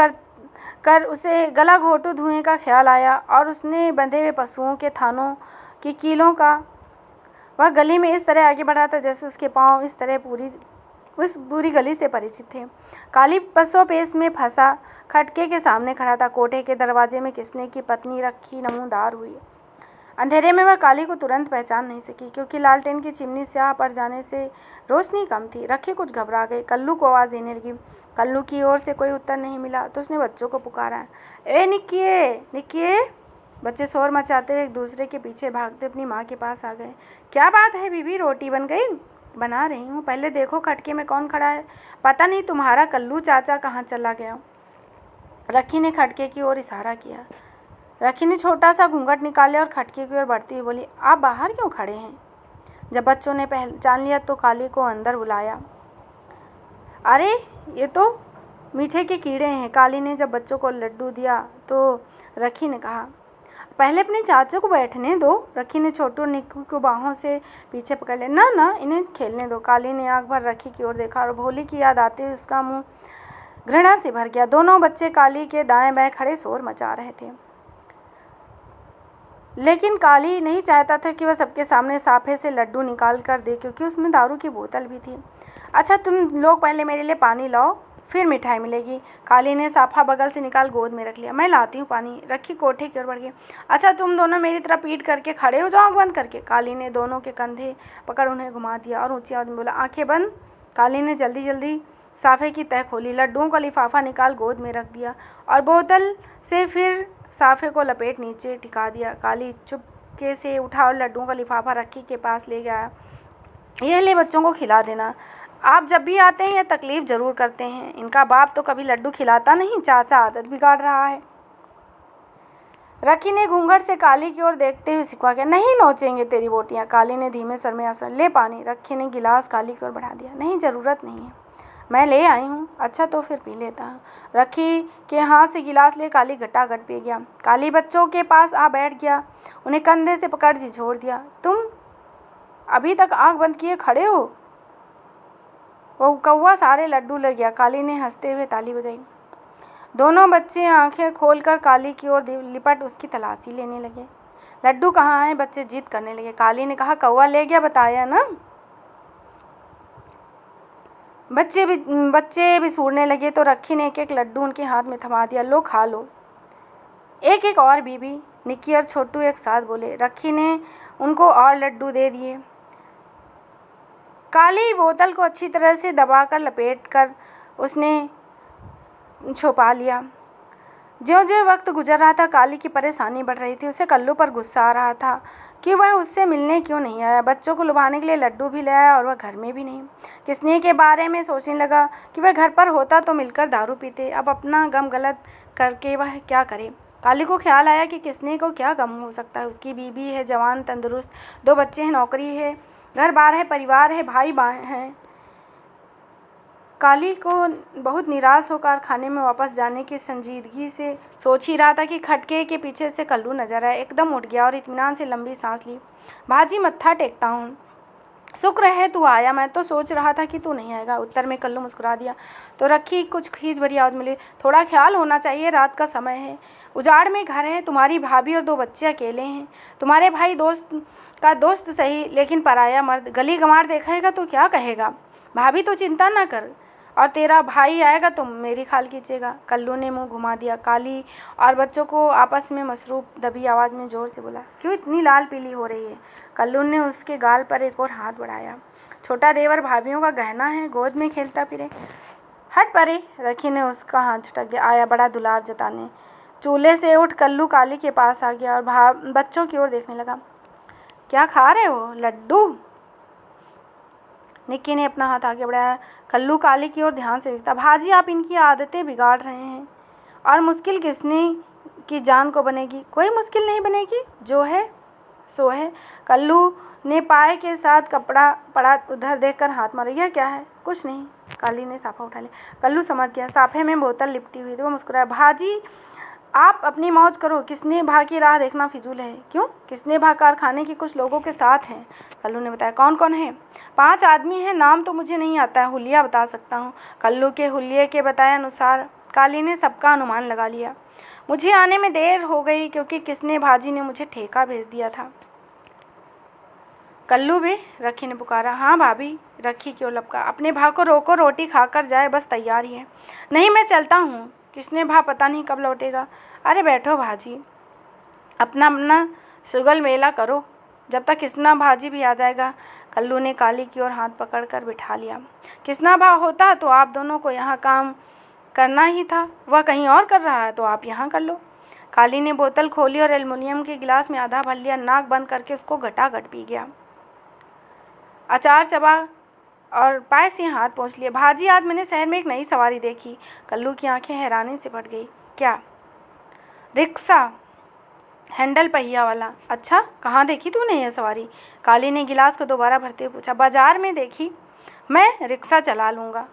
कर उसे गला घोटू धुएं का ख्याल आया और उसने बंधे हुए पशुओं के थानों की कीलों का वह गली में इस तरह आगे बढ़ा था जैसे उसके पाँव इस तरह उस पूरी गली से परिचित थे। काली पसोपेश में फंसा खटके के सामने खड़ा था। कोठे के दरवाजे में किसने की पत्नी रखी नमूदार हुई। अंधेरे में वह काली को तुरंत पहचान नहीं सकी, क्योंकि लालटेन की चिमनी स्याह पड़ जाने से रोशनी कम थी। रखी कुछ घबरा गई। कल्लू को आवाज़ देने लगी। कल्लू की ओर से कोई उत्तर नहीं मिला तो उसने बच्चों को पुकारा, ए निक्किए निक्किए। बच्चे शोर मचाते हुए एक दूसरे के पीछे भागते अपनी माँ के पास आ गए। क्या बात है बीबी, रोटी बन गई? बना रही हूँ। पहले देखो खटके में कौन खड़ा है। पता नहीं तुम्हारा कल्लू चाचा कहाँ चला गया। रखी ने खटके की ओर इशारा किया। रखी ने छोटा सा घूंघट निकाले और खटके की ओर बढ़ती हुई बोली, आप बाहर क्यों खड़े हैं? जब बच्चों ने पहचान लिया तो काली को अंदर बुलाया। अरे ये तो मीठे के कीड़े हैं। काली ने जब बच्चों को लड्डू दिया तो रखी ने कहा, पहले अपने चाचा को बैठने दो। रखी ने छोटू निक्कू को बाहों से पीछे पकड़ लिया। ना ना, इन्हें खेलने दो। काली ने आंख भर रखी की ओर देखा और भोली की याद आते ही उसका मुंह घृणा से भर गया। दोनों बच्चे काली के दाएं बाएं खड़े शोर मचा रहे थे, लेकिन काली नहीं चाहता था कि वह सबके सामने साफे से लड्डू निकाल कर दे, क्योंकि उसमें दारू की बोतल भी थी। अच्छा तुम लोग पहले मेरे लिए पानी लाओ, फिर मिठाई मिलेगी। काली ने साफा बगल से निकाल गोद में रख लिया। मैं लाती हूँ पानी। रखी कोठे की ओर बढ़ गई। अच्छा तुम दोनों मेरी तरफ पीट करके खड़े हो जाओ, आँख बंद करके। काली ने दोनों के कंधे पकड़ उन्हें घुमा दिया और ऊंची आवाज़ में बोला, आंखें बंद। काली ने जल्दी जल्दी साफे की तह खोली, लड्डुओं का लिफाफा निकाल गोद में रख दिया और बोतल से फिर साफे को लपेट नीचे टिका दिया। काली चुपके से उठा और लड्डुओं का लिफाफा रखी के पास ले गया। यह ले बच्चों को खिला देना। आप जब भी आते हैं यह तकलीफ ज़रूर करते हैं। इनका बाप तो कभी लड्डू खिलाता नहीं, चाचा आदत बिगाड़ रहा है। रखी ने घूंघट से काली की ओर देखते हुए सिखवा के, नहीं नोचेंगे तेरी बोटियाँ। काली ने धीमे सर में आंसू, ले पानी। रखी ने गिलास काली की ओर बढ़ा दिया। नहीं ज़रूरत नहीं है, मैं ले आई हूँ। अच्छा तो फिर पी लेता हूँ। रखी के हाथ से गिलास ले काली घटाघट पी गया। काली बच्चों के पास आ बैठ गया, उन्हें कंधे से पकड़ झिझोड़ दिया। तुम अभी तक आंख बंद किए खड़े हो? वो कौवा सारे लड्डू ले गया। काली ने हंसते हुए ताली बजाई। दोनों बच्चे आंखें खोलकर काली की ओर लिपट उसकी तलाशी लेने लगे। लड्डू कहाँ हैं? बच्चे जिद करने लगे। काली ने कहा, कौवा ले गया, बताया ना। बच्चे भी सूरने लगे तो रखी ने एक एक लड्डू उनके हाथ में थमा दिया। लो खा लो। एक एक और बीबी। निक्की और छोटू एक साथ बोले। रखी ने उनको और लड्डू दे दिए। काली बोतल को अच्छी तरह से दबाकर लपेट कर उसने छुपा लिया। ज्यों-ज्यों वक्त गुजर रहा था, काली की परेशानी बढ़ रही थी। उसे कल्लू पर गुस्सा आ रहा था कि वह उससे मिलने क्यों नहीं आया। बच्चों को लुभाने के लिए लड्डू भी ले आया और वह घर में भी नहीं। किसने के बारे में सोचने लगा कि वह घर पर होता तो मिलकर दारू पीते। अब अपना गम गलत करके वह क्या करे। काली को ख्याल आया कि किसने को क्या गम हो सकता है। उसकी बीवी है, जवान, तंदुरुस्त, 2 बच्चे हैं, नौकरी है, घर बार है, परिवार है, भाई हैं। काली को बहुत निराश होकर खाने में वापस जाने की संजीदगी से सोच ही रहा था कि खटके के पीछे से कल्लू नजर आया। एकदम उठ गया और इत्मीनान से लंबी सांस ली। भाजी, मत्था टेकता हूँ। शुक्र है तू आया, मैं तो सोच रहा था कि तू नहीं आएगा। उत्तर में कल्लू मुस्कुरा दिया तो रखी कुछ खींच भरी आवाज मिली, थोड़ा ख्याल होना चाहिए, रात का समय है, उजाड़ में घर है, तुम्हारी भाभी और 2 बच्चे अकेले हैं। तुम्हारे भाई दोस्त सही, लेकिन पराया मर्द। गली गंवार देखेगा तो क्या कहेगा। भाभी तो चिंता ना कर, और तेरा भाई आएगा तो मेरी खाल खींचेगा। कल्लू ने मुंह घुमा दिया। काली और बच्चों को आपस में मसरूफ दबी आवाज़ में ज़ोर से बोला, क्यों इतनी लाल पीली हो रही है। कल्लू ने उसके गाल पर एक और हाथ बढ़ाया। छोटा देवर भाभीियों का गहना है, गोद में खेलता फिरे। हट परे, रखी ने उसका हाथ झटक दिया। आया बड़ा दुलार जताने। चूल्हे से उठ कल्लू काली के पास आ गया और बच्चों की ओर देखने लगा। क्या खा रहे हो, लड्डू? निक्की ने अपना हाथ आगे बढ़ाया। कल्लू काली की ओर ध्यान से देखता। भाजी, आप इनकी आदतें बिगाड़ रहे हैं। और मुश्किल किसने की जान को बनेगी? कोई मुश्किल नहीं बनेगी, जो है सो है। कल्लू ने पाए के साथ कपड़ा पड़ा उधर देखकर हाथ मारा। यह क्या है? कुछ नहीं। काली ने साफा उठा लिया। कल्लू समझ गया, साफे में बोतल लिपटी हुई थी। वो मुस्कुराया। भाजी, आप अपनी मौज करो, किसने भा की राह देखना फिजूल है। क्यों? किसने भा कारखाने की कुछ लोगों के साथ हैं। कल्लू ने बताया। कौन कौन है? 5 आदमी हैं, नाम तो मुझे नहीं आता है, हुलिया बता सकता हूँ। कल्लू के हुलिये के बताए अनुसार काली ने सबका अनुमान लगा लिया। मुझे आने में देर हो गई क्योंकि किसने भाजी ने मुझे ठेका भेज दिया था। कल्लू बे, रखी ने पुकारा। हाँ भाभी, रखी क्यों लपका। अपने भा को रोको, रोटी खाकर जाए, बस तैयार ही है। नहीं, मैं चलता हूँ, किसने भा पता नहीं कब लौटेगा। अरे बैठो भाजी, अपना सुगल मेला करो, जब तक किसना भाजी भी आ जाएगा। कल्लू ने काली की ओर हाथ पकड़कर बिठा लिया। किसना भा होता तो आप दोनों को यहाँ काम करना ही था। वह कहीं और कर रहा है तो आप यहाँ कर लो। काली ने बोतल खोली और एल्युमिनियम के गिलास में आधा भर लिया। नाक बंद करके उसको घटाघट पी गया। अचार चबा और पाए से हाथ पहुँच लिया। भाजी, आज मैंने शहर में एक नई सवारी देखी। कल्लू की आंखें हैरानी से फट गई। क्या? रिक्शा, हैंडल पहिया वाला। अच्छा, कहाँ देखी तूने यह सवारी? काली ने गिलास को दोबारा भरते हुए पूछा। बाजार में देखी। मैं रिक्शा चला लूँगा,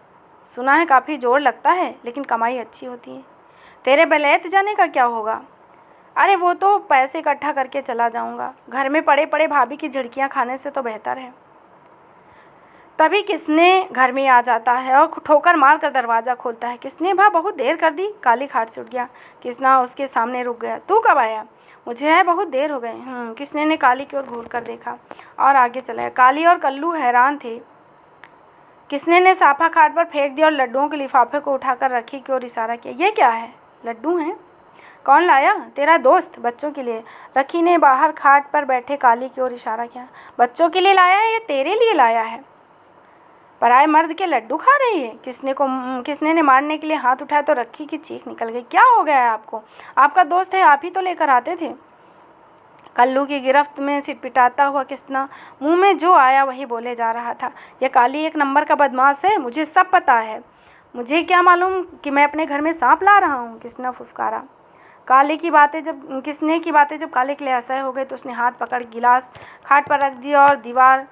सुना है काफ़ी जोर लगता है, लेकिन कमाई अच्छी होती है। तेरे बेलैत जाने का क्या होगा? अरे वो तो पैसे इकट्ठा करके चला जाऊँगा, घर में पड़े पड़े भाभी की झिड़कियाँ खाने से तो बेहतर है। तभी किसने घर में आ जाता है और ठोकर मार कर दरवाज़ा खोलता है। किसने भा बहुत देर कर दी। काली खाट से उठ गया। किसना उसके सामने रुक गया। तू कब आया? मुझे है बहुत देर हो गई। किसने ने काली की ओर घूर कर देखा और आगे चला। काली और कल्लू हैरान थे। किसने ने साफा खाट पर फेंक दिया और लड्डुओं के लिफाफे को उठाकर रखी की ओर इशारा किया। ये क्या है? लड्डू हैं। कौन लाया? तेरा दोस्त, बच्चों के लिए। रखी ने बाहर खाट पर बैठे काली की ओर इशारा किया। बच्चों के लिए लाया है या तेरे लिए लाया है? पराए मर्द के लड्डू खा रही है। किसने ने मारने के लिए हाथ उठाया तो रखी की चीख निकल गई। क्या हो गया है आपको? आपका दोस्त है, आप ही तो लेकर आते थे। कल्लू की गिरफ्त में सिटपिटाता हुआ किसना मुंह में जो आया वही बोले जा रहा था। यह काली एक नंबर का बदमाश है, मुझे सब पता है। मुझे क्या मालूम कि मैं अपने घर में सांप ला रहा हूँ, किसना फुफकारा। किसने की बातें जब काले के लिए असह्य हो गए तो उसने हाथ पकड़ गिलास खाट पर रख दिया और दीवार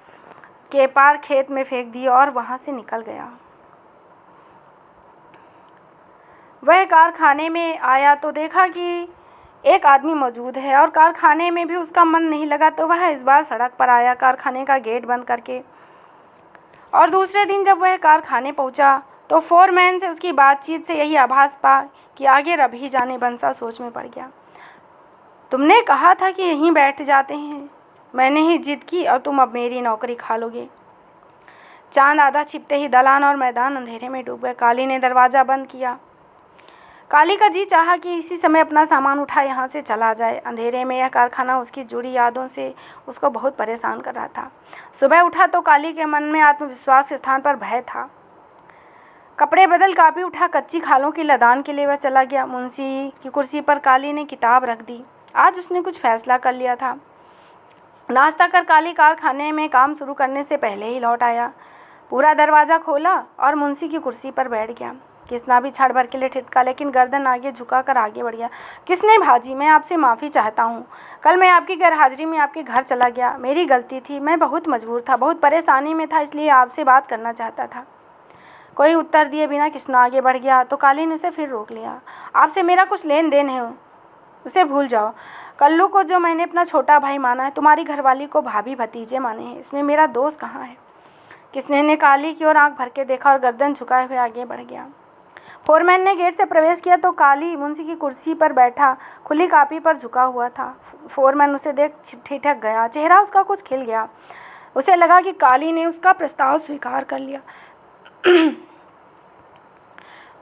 के पार खेत में फेंक दिया और वहाँ से निकल गया। वह कारखाने में आया तो देखा कि एक आदमी मौजूद है और कारखाने में भी उसका मन नहीं लगा, तो वह इस बार सड़क पर आया कारखाने का गेट बंद करके। और दूसरे दिन जब वह कारखाने पहुंचा तो फोरमैन से उसकी बातचीत से यही आभास पा कि आगे रब ही जाने। बंसा सोच में पड़ गया। तुमने कहा था कि यहीं बैठ जाते हैं, मैंने ही जिद की और तुम अब मेरी नौकरी खा लोगे। चांद आधा छिपते ही दलान और मैदान अंधेरे में डूब गए। काली ने दरवाज़ा बंद किया। काली का जी चाहा कि इसी समय अपना सामान उठा यहाँ से चला जाए। अंधेरे में यह कारखाना उसकी जुड़ी यादों से उसको बहुत परेशान कर रहा था। सुबह उठा तो काली के मन में आत्मविश्वास के स्थान पर भय था। कपड़े बदल कापी उठा कच्ची खालों की लदान के लिए वह चला गया। मुंशी की कुर्सी पर काली ने किताब रख दी। आज उसने कुछ फैसला कर लिया था। नाश्ता कर काली कारखाने में काम शुरू करने से पहले ही लौट आया। पूरा दरवाज़ा खोला और मुंशी की कुर्सी पर बैठ गया। किसना भी क्षण भर के लिए ठिठका, लेकिन गर्दन आगे झुकाकर आगे बढ़ गया। किसने भाजी, मैं आपसे माफ़ी चाहता हूँ। कल मैं आपकी गैरहाजिरी में आपके घर चला गया। मेरी गलती थी। मैं बहुत मजबूर था, बहुत परेशानी में था, इसलिए आपसे बात करना चाहता था। कोई उत्तर दिए बिना किसना आगे बढ़ गया तो काली ने उसे फिर रोक लिया। आपसे मेरा कुछ लेन देन है, उसे भूल जाओ। कल्लू को जो मैंने अपना छोटा भाई माना है, तुम्हारी घरवाली को भाभी भतीजे माने हैं, इसमें मेरा दोस्त कहाँ है? किसने ने काली की ओर आंख भर के देखा और गर्दन झुकाए हुए आगे बढ़ गया। फोरमैन ने गेट से प्रवेश किया तो काली मुंशी की कुर्सी पर बैठा खुली कापी पर झुका हुआ था। फोरमैन उसे देख ठिठक गया। चेहरा उसका कुछ खिल गया। उसे लगा कि काली ने उसका प्रस्ताव स्वीकार कर लिया।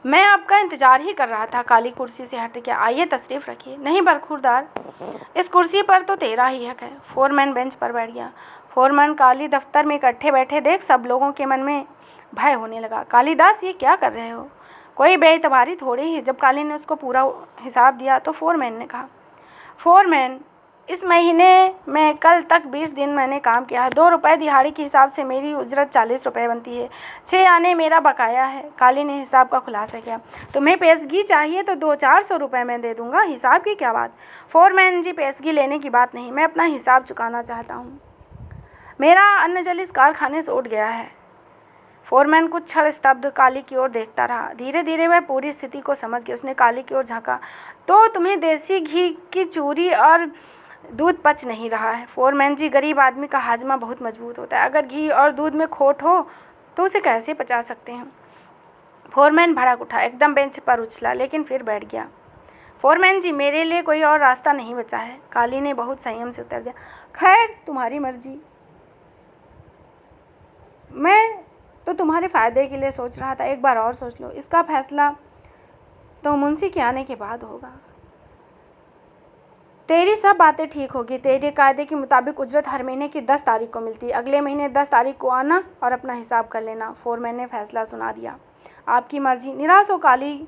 मैं आपका इंतजार ही कर रहा था। काली कुर्सी से हट गया। आइए तशरीफ रखिए। नहीं बरखुरदार, इस कुर्सी पर तो तेरा ही हक है। फोरमैन बेंच पर बैठ गया। फोरमैन काली दफ्तर में इकट्ठे बैठे देख सब लोगों के मन में भय होने लगा। कालीदास, ये क्या कर रहे हो? कोई बेइतबारी थोड़ी है। जब काली ने उसको पूरा हिसाब दिया तो फोरमैन ने कहा, फोरमैन, इस महीने में कल तक 20 दिन मैंने काम किया है। 2 रुपये दिहाड़ी के हिसाब से मेरी उजरत 40 रुपये बनती है। 6 आने मेरा बकाया है। काली ने हिसाब का खुलासा किया। तुम्हें पेशगी चाहिए तो 200-400 रुपये मैं दे दूंगा। हिसाब की क्या बात? फोरमैन जी, पेशगी लेने की बात नहीं, मैं अपना हिसाब चुकाना चाहता हूँ। मेरा अन्न जल इस कारखाने से उठ गया है। फोरमैन कुछ क्षण स्तब्ध काली की ओर देखता रहा। धीरे धीरे वह पूरी स्थिति को समझ गया। उसने काली की ओर झांका। तो तुम्हें देसी घी की चूरी और दूध पच नहीं रहा है। फोरमैन जी, गरीब आदमी का हाजमा बहुत मजबूत होता है। अगर घी और दूध में खोट हो तो उसे कैसे पचा सकते हैं? फोरमैन भड़क उठा, एकदम बेंच पर उछला, लेकिन फिर बैठ गया। फोरमैन जी, मेरे लिए कोई और रास्ता नहीं बचा है। काली ने बहुत संयम से उत्तर दिया। खैर, तुम्हारी मर्जी। मैं तो तुम्हारे फ़ायदे के लिए सोच रहा था। एक बार और सोच लो। इसका फैसला तो मुंशी के आने के बाद होगा। तेरी सब बातें ठीक होगी। तेरे कायदे के मुताबिक उजरत हर महीने की 10 तारीख को मिलती है। अगले महीने 10 तारीख को आना और अपना हिसाब कर लेना। फोरमैन ने फैसला सुना दिया। आपकी मर्जी। निराश हो काली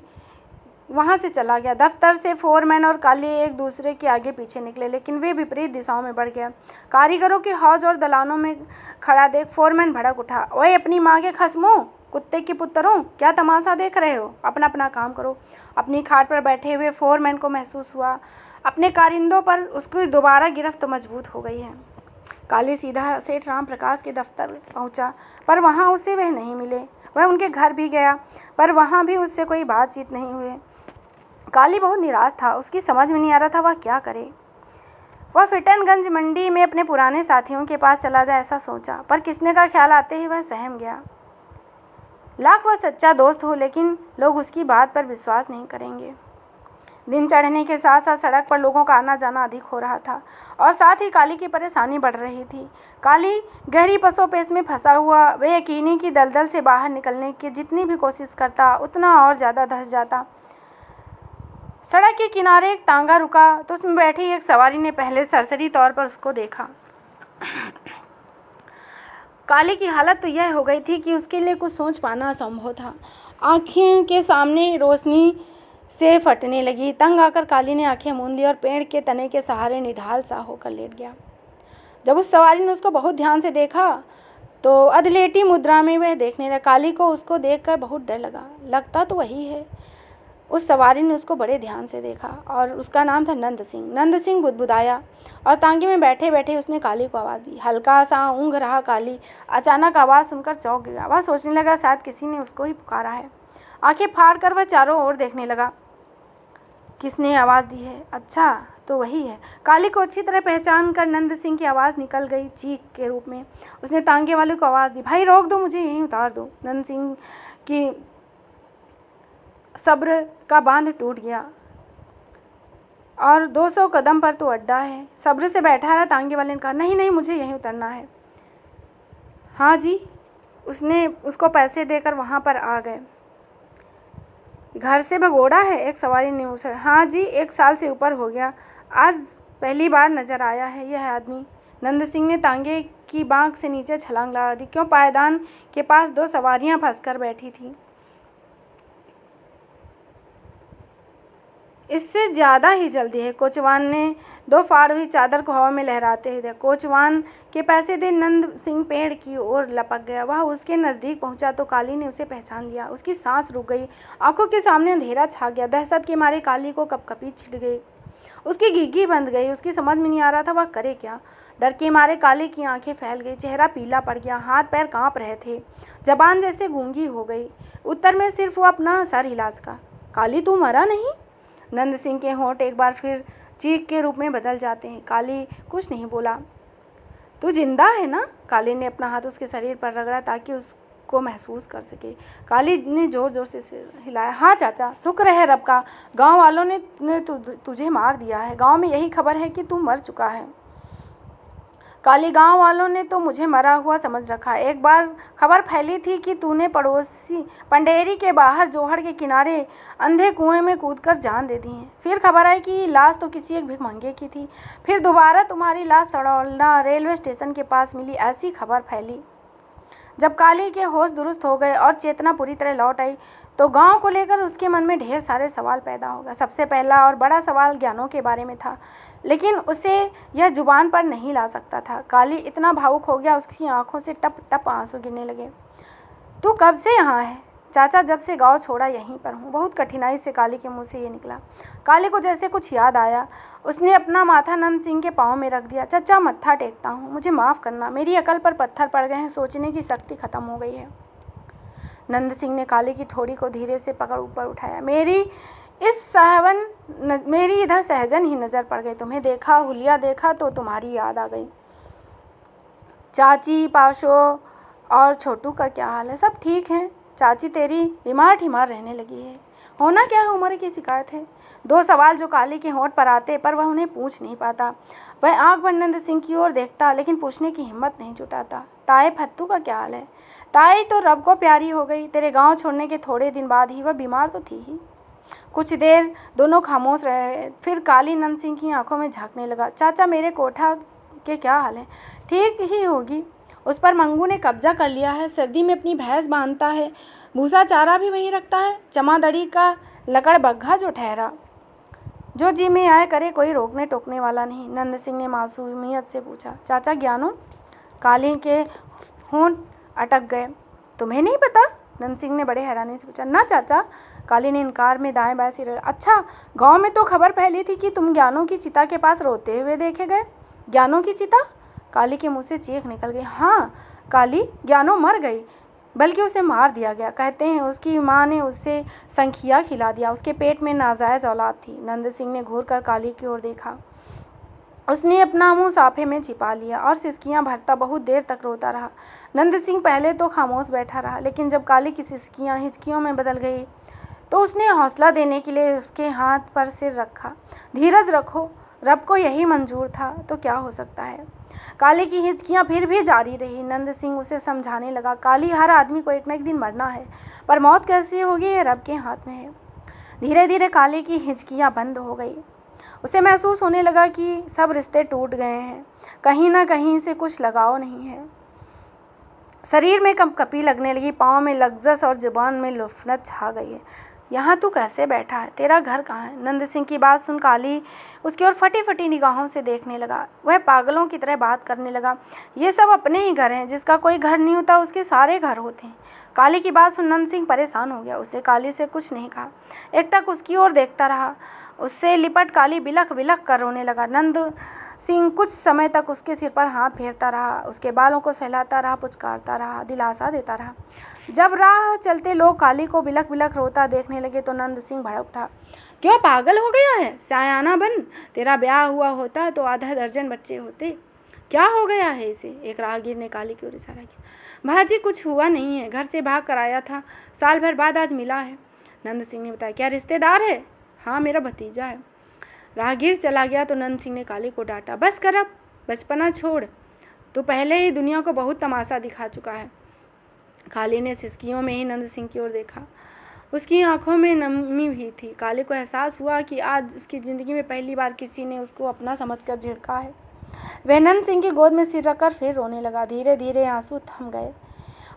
वहाँ से चला गया। दफ्तर से फोरमैन और काली एक दूसरे के आगे पीछे निकले, लेकिन वे विपरीत दिशाओं में बढ़ गए। कारीगरों के हौज और दलानों में खड़ा देख फोरमैन भड़क उठा। ओए अपनी माँ के खस्मों, कुत्ते के पुत्रों, क्या तमाशा देख रहे हो? अपना अपना काम करो। अपनी खाट पर बैठे हुए फोरमैन को महसूस हुआ अपने कारिंदों पर उसकी दोबारा गिरफ्त मजबूत हो गई है। काली सीधा सेठ राम प्रकाश के दफ्तर पहुंचा, पर वहां उसे वह नहीं मिले। वह उनके घर भी गया, पर वहां भी उससे कोई बातचीत नहीं हुई। काली बहुत निराश था। उसकी समझ में नहीं आ रहा था वह क्या करे। वह फिटनगंज मंडी में अपने पुराने साथियों के पास चला जाए, ऐसा सोचा, पर किसने का ख्याल आते ही वह सहम गया। लाख वह सच्चा दोस्त हो, लेकिन लोग उसकी बात पर विश्वास नहीं करेंगे। दिन चढ़ने के साथ साथ सड़क पर लोगों का आना जाना अधिक हो रहा था और साथ ही काली की परेशानी बढ़ रही थी। काली गहरी पसोपेश में फंसा हुआ बेयकीनी की दलदल से बाहर निकलने की जितनी भी कोशिश करता, उतना और ज़्यादा धंस जाता। सड़क के किनारे एक तांगा रुका तो उसमें बैठी एक सवारी ने पहले सरसरी तौर पर उसको देखा। काली की हालत तो यह हो गई थी कि उसके लिए कुछ सोच पाना असंभव था। आँखें के सामने रोशनी से फटने लगी। तंग आकर काली ने आंखें मूंद ली और पेड़ के तने के सहारे निढाल सा होकर लेट गया। जब उस सवारी ने उसको बहुत ध्यान से देखा तो अधलेटी मुद्रा में वह देखने लगा। काली को उसको देखकर बहुत डर लगा। लगता तो वही है। उस सवारी ने उसको बड़े ध्यान से देखा और उसका नाम था नंद सिंह। नंद सिंह बुदबुदाया और तांगे में बैठे बैठे उसने काली को आवाज़ दी। हल्का सा ऊँघ रहा काली अचानक आवाज़ सुनकर चौंक गया। वह सोचने लगा शायद किसी ने उसको ही पुकारा है। आंखें फाड़ कर वह चारों ओर देखने लगा। किसने आवाज़ दी है? अच्छा, तो वही है। काली को अच्छी तरह पहचान कर नंद सिंह की आवाज़ निकल गई चीख के रूप में। उसने तांगे वाले को आवाज़ दी, भाई रोक दो, मुझे यहीं उतार दो। नंद सिंह की सब्र का बांध टूट गया और 200 कदम पर तो अड्डा है। सब्र से बैठा रहा। तांगे वाले ने कहा, नहीं नहीं, मुझे यहीं उतरना है। हाँ जी। उसने उसको पैसे देकर वहाँ पर आ गए। घर से भगोड़ा है? एक सवारी ने पूछा। हाँ जी, 1 साल से ऊपर हो गया। आज पहली बार नज़र आया है यह आदमी। नंद सिंह ने तांगे की बाँक से नीचे छलांग लगा दी। क्यों? पायदान के पास 2 सवारियाँ फंस कर बैठी थी। इससे ज़्यादा ही जल्दी है। कोचवान ने दो फाड़ हुई चादर को हवा में लहराते हुए देखा। कोचवान के पैसे दे नंद सिंह पेड़ की ओर लपक गया। वह उसके नज़दीक पहुंचा तो काली ने उसे पहचान लिया। उसकी सांस रुक गई, आंखों के सामने अंधेरा छा गया। दहशत के मारे काली को कपकपी छिड़ गई, उसकी घिघी बंद गई। उसकी समझ में नहीं आ रहा था वह करे क्या। डर के मारे काली की आंखें फैल गई, चेहरा पीला पड़ गया, हाथ पैर कांप रहे थे, जबान जैसे गूंगी हो गई। उत्तर में सिर्फ वो अपना सर हिला सका। काली तू मरा नहीं? नंद सिंह के होंठ एक बार फिर चीख के रूप में बदल जाते हैं। काली कुछ नहीं बोला। तू जिंदा है ना? काली ने अपना हाथ उसके शरीर पर रगड़ा ताकि उसको महसूस कर सके। काली ने जोर जोर से सिर हिलाया। हाँ चाचा, शुक्र है रब का, गांव वालों ने तुझे मार दिया है। गांव में यही खबर है कि तू मर चुका है। काली, गांव वालों ने तो मुझे मरा हुआ समझ रखा है। एक बार खबर फैली थी कि तूने पड़ोसी पंडेरी के बाहर जोहड़ के किनारे अंधे कुएं में कूदकर जान दे दी है। फिर खबर आई कि लाश तो किसी एक भिखमंगे की थी। फिर दोबारा तुम्हारी लाश सड़ौला रेलवे स्टेशन के पास मिली, ऐसी खबर फैली। जब काली के होश दुरुस्त हो गए और चेतना पूरी तरह लौट आई तो गांव को लेकर उसके मन में ढेर सारे सवाल पैदा हो गए। सबसे पहला और बड़ा सवाल ज्ञानों के बारे में था, लेकिन उसे यह जुबान पर नहीं ला सकता था। काली इतना भावुक हो गया, उसकी आंखों से टप टप आंसू गिरने लगे। तू कब से यहाँ है? चाचा, जब से गांव छोड़ा यहीं पर हूँ। बहुत कठिनाई से काली के मुंह से ये निकला। काली को जैसे कुछ याद आया। उसने अपना माथा नंद सिंह के पाँव में रख दिया। चाचा, मत्था टेकता हूँ, मुझे माफ़ करना, मेरी अकल पर पत्थर पड़ गए हैं, सोचने की शक्ति खत्म हो गई है। नंद सिंह ने काली की ठोड़ी को धीरे से पकड़ ऊपर उठाया। मेरी इधर सहजन ही नज़र पड़ गई। तुम्हें देखा, हुलिया देखा तो तुम्हारी याद आ गई। चाची, पाशो और छोटू का क्या हाल है? सब ठीक है। चाची तेरी बीमार ठीमार रहने लगी है। होना क्या है, उम्र की शिकायत है। दो सवाल जो काली के होंठ पर आते पर वह उन्हें पूछ नहीं पाता। वह आंख भर नंद सिंह की ओर देखता, लेकिन पूछने की हिम्मत नहीं जुटाता। ताए फत्तू का क्या हाल है? ताई तो रब को प्यारी हो गई। तेरे गांव छोड़ने के थोड़े दिन बाद ही वह बीमार तो थी ही। कुछ देर दोनों खामोश रहे। फिर काली नंद सिंह की आंखों में झांकने लगा। चाचा, मेरे कोठा के क्या हाल है? ठीक ही होगी। उस पर मंगू ने कब्जा कर लिया है। सर्दी में अपनी भैंस बांधता है, भूसा चारा भी वहीं रखता है। चमादड़ी का लकड़ बग्घा जो ठहरा, जो जी में आए करे, कोई रोकने टोकने वाला नहीं। नंद सिंह ने मासूमियत से पूछा। चाचा, ज्ञानू? काली के होंठ अटक गए। तुम्हें नहीं पता? नंद सिंह ने बड़े हैरानी से पूछा। ना चाचा, काली ने इनकार में दाएं बाएं सिर। अच्छा, गांव में तो खबर फैली थी कि तुम ज्ञानों की चिता के पास रोते हुए देखे गए। ज्ञानों की चिता? काली के मुंह से चीख निकल गई। हाँ काली, ज्ञानों मर गई, बल्कि उसे मार दिया गया। कहते हैं उसकी माँ ने उसे संखिया खिला दिया। उसके पेट में नाजायज औलाद थी। नंद सिंह ने घूर कर काली की ओर देखा। उसने अपना मुंह साफे में छिपा लिया और सिसकियां भरता बहुत देर तक रोता रहा। नंद सिंह पहले तो खामोश बैठा रहा, लेकिन जब काली की सिसकियां हिचकियों में बदल गई तो उसने हौसला देने के लिए उसके हाथ पर सिर रखा। धीरज रखो, रब को यही मंजूर था तो क्या हो सकता है। काली की हिचकियां फिर भी जारी रही। नंद सिंह उसे समझाने लगा। काली, हर आदमी को एक न एक दिन मरना है, पर मौत कैसी होगी ये रब के हाथ में है। धीरे धीरे काली की हिचकियां बंद हो गई। उसे महसूस होने लगा कि सब रिश्ते टूट गए हैं, कहीं ना कहीं से कुछ लगाव नहीं है। शरीर में कंपकपी लगने लगी, पाँव में लग्जस और जुबान में लुफ़नत छा गई है। यहाँ तू कैसे बैठा है? तेरा घर कहाँ है? नंद सिंह की बात सुन काली उसकी ओर फटी फटी निगाहों से देखने लगा। वह पागलों की तरह बात करने लगा। ये सब अपने ही घर हैं, जिसका कोई घर नहीं होता उसके सारे घर होते हैं। काली की बात सुन नंद सिंह परेशान हो गया। उसने काली से कुछ नहीं कहा, एकटक उसकी ओर देखता रहा। उससे लिपट काली बिलख बिलख कर रोने लगा। नंद सिंह कुछ समय तक उसके सिर पर हाथ फेरता रहा, उसके बालों को सहलाता रहा, पुचकारता रहा, दिलासा देता रहा। जब राह चलते लोग काली को बिलख बिलख रोता देखने लगे तो नंद सिंह भड़क उठा। क्यों, पागल हो गया है? सयाना बन, तेरा ब्याह हुआ होता तो आधा दर्जन बच्चे होते। क्या हो गया है इसे? एक राहगीर ने काली की ओर इशारा किया। भाजी, कुछ हुआ नहीं है, घर से भाग कर आया था, साल भर बाद आज मिला है। नंद सिंह ने बताया। क्या रिश्तेदार है? हाँ, मेरा भतीजा है। राहगीर चला गया तो नंद सिंह ने काली को डांटा। बस कर, अब बचपना छोड़, तो पहले ही दुनिया को बहुत तमाशा दिखा चुका है। काली ने सिसकियों में ही नंद सिंह की ओर देखा। उसकी आंखों में नमी भी थी। काली को एहसास हुआ कि आज उसकी ज़िंदगी में पहली बार किसी ने उसको अपना समझकर झिड़का है। वह नंद सिंह की गोद में सिर रखकर फिर रोने लगा। धीरे धीरे आंसू थम गए।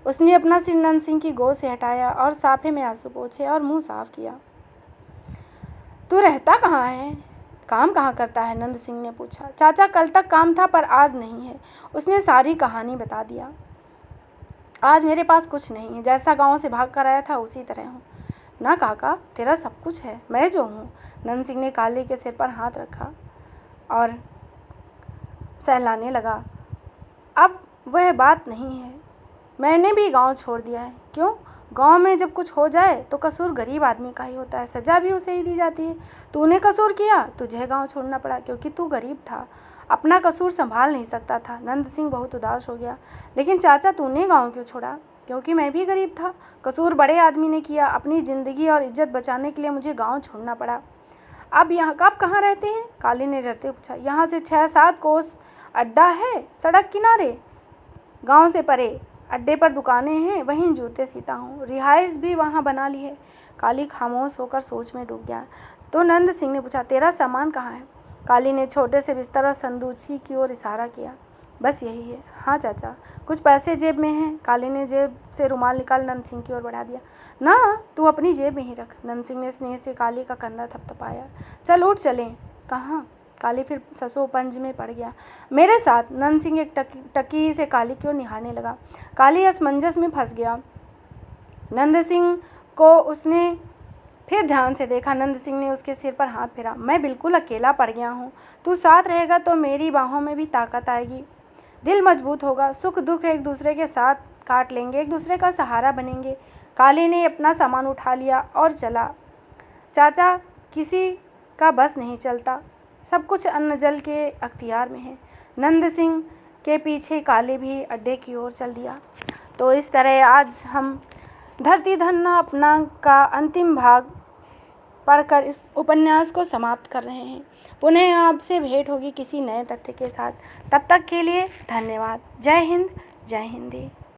उसने अपना सिर नंद सिंह की गोद से हटाया और साफे में आंसू पोंछे और मुंह साफ किया। तू रहता कहाँ है, काम कहाँ करता है? नंद सिंह ने पूछा। चाचा, कल तक काम था पर आज नहीं है। उसने सारी कहानी बता दिया। आज मेरे पास कुछ नहीं है, जैसा गांव से भाग कर आया था उसी तरह हूँ। ना काका, तेरा सब कुछ है, मैं जो हूँ। नंद सिंह ने काली के सिर पर हाथ रखा और सहलाने लगा। अब वह बात नहीं है, मैंने भी गांव छोड़ दिया है। क्यों? गांव में जब कुछ हो जाए तो कसूर गरीब आदमी का ही होता है, सजा भी उसे ही दी जाती है। तूने कसूर किया, तुझे गांव छोड़ना पड़ा क्योंकि तू गरीब था, अपना कसूर संभाल नहीं सकता था। नंद सिंह बहुत उदास हो गया। लेकिन चाचा, तूने गांव क्यों छोड़ा? क्योंकि मैं भी गरीब था, कसूर बड़े आदमी ने किया, अपनी ज़िंदगी और इज्जत बचाने के लिए मुझे गाँव छोड़ना पड़ा। अब यहाँ कब कहाँ रहते हैं? काली ने डरते पूछा। यहाँ से 6-7 कोस अड्डा है, सड़क किनारे, गांव से परे। अड्डे पर दुकानें हैं, वहीं जूते सीता हूँ, रिहाइश भी वहाँ बना ली है। काली खामोश होकर सोच में डूब गया। तो नंद सिंह ने पूछा, तेरा सामान कहाँ है? काली ने छोटे से बिस्तर और संदूची की ओर इशारा किया। बस यही है। हाँ चाचा, कुछ पैसे जेब में हैं। काली ने जेब से रुमाल निकाल नंद सिंह की ओर बढ़ा दिया। ना, तू अपनी जेब में ही रख। नंद सिंह ने स्नेह से काली का कंधा थपथपाया। चल उठ चलें। कहाँ? काली फिर ससोपंज में पड़ गया। मेरे साथ। नंद सिंह एक टकी से काली की ओर निहारने लगा। काली असमंजस में फंस गया। नंद सिंह को उसने फिर ध्यान से देखा। नंद सिंह ने उसके सिर पर हाथ फेरा। मैं बिल्कुल अकेला पड़ गया हूँ, तू साथ रहेगा तो मेरी बाहों में भी ताकत आएगी, दिल मजबूत होगा, सुख दुख एक दूसरे के साथ काट लेंगे, एक दूसरे का सहारा बनेंगे। काली ने अपना सामान उठा लिया और चला। चाचा, किसी का बस नहीं चलता, सब कुछ अन्न जल के अख्तियार में है। नंद सिंह के पीछे काली भी अड्डे की ओर चल दिया। तो इस तरह आज हम धरती धन्ना अपना का अंतिम भाग पढ़कर इस उपन्यास को समाप्त कर रहे हैं। पुनः आपसे भेंट होगी किसी नए तथ्य के साथ। तब तक के लिए धन्यवाद। जय हिंद, जय हिंदी।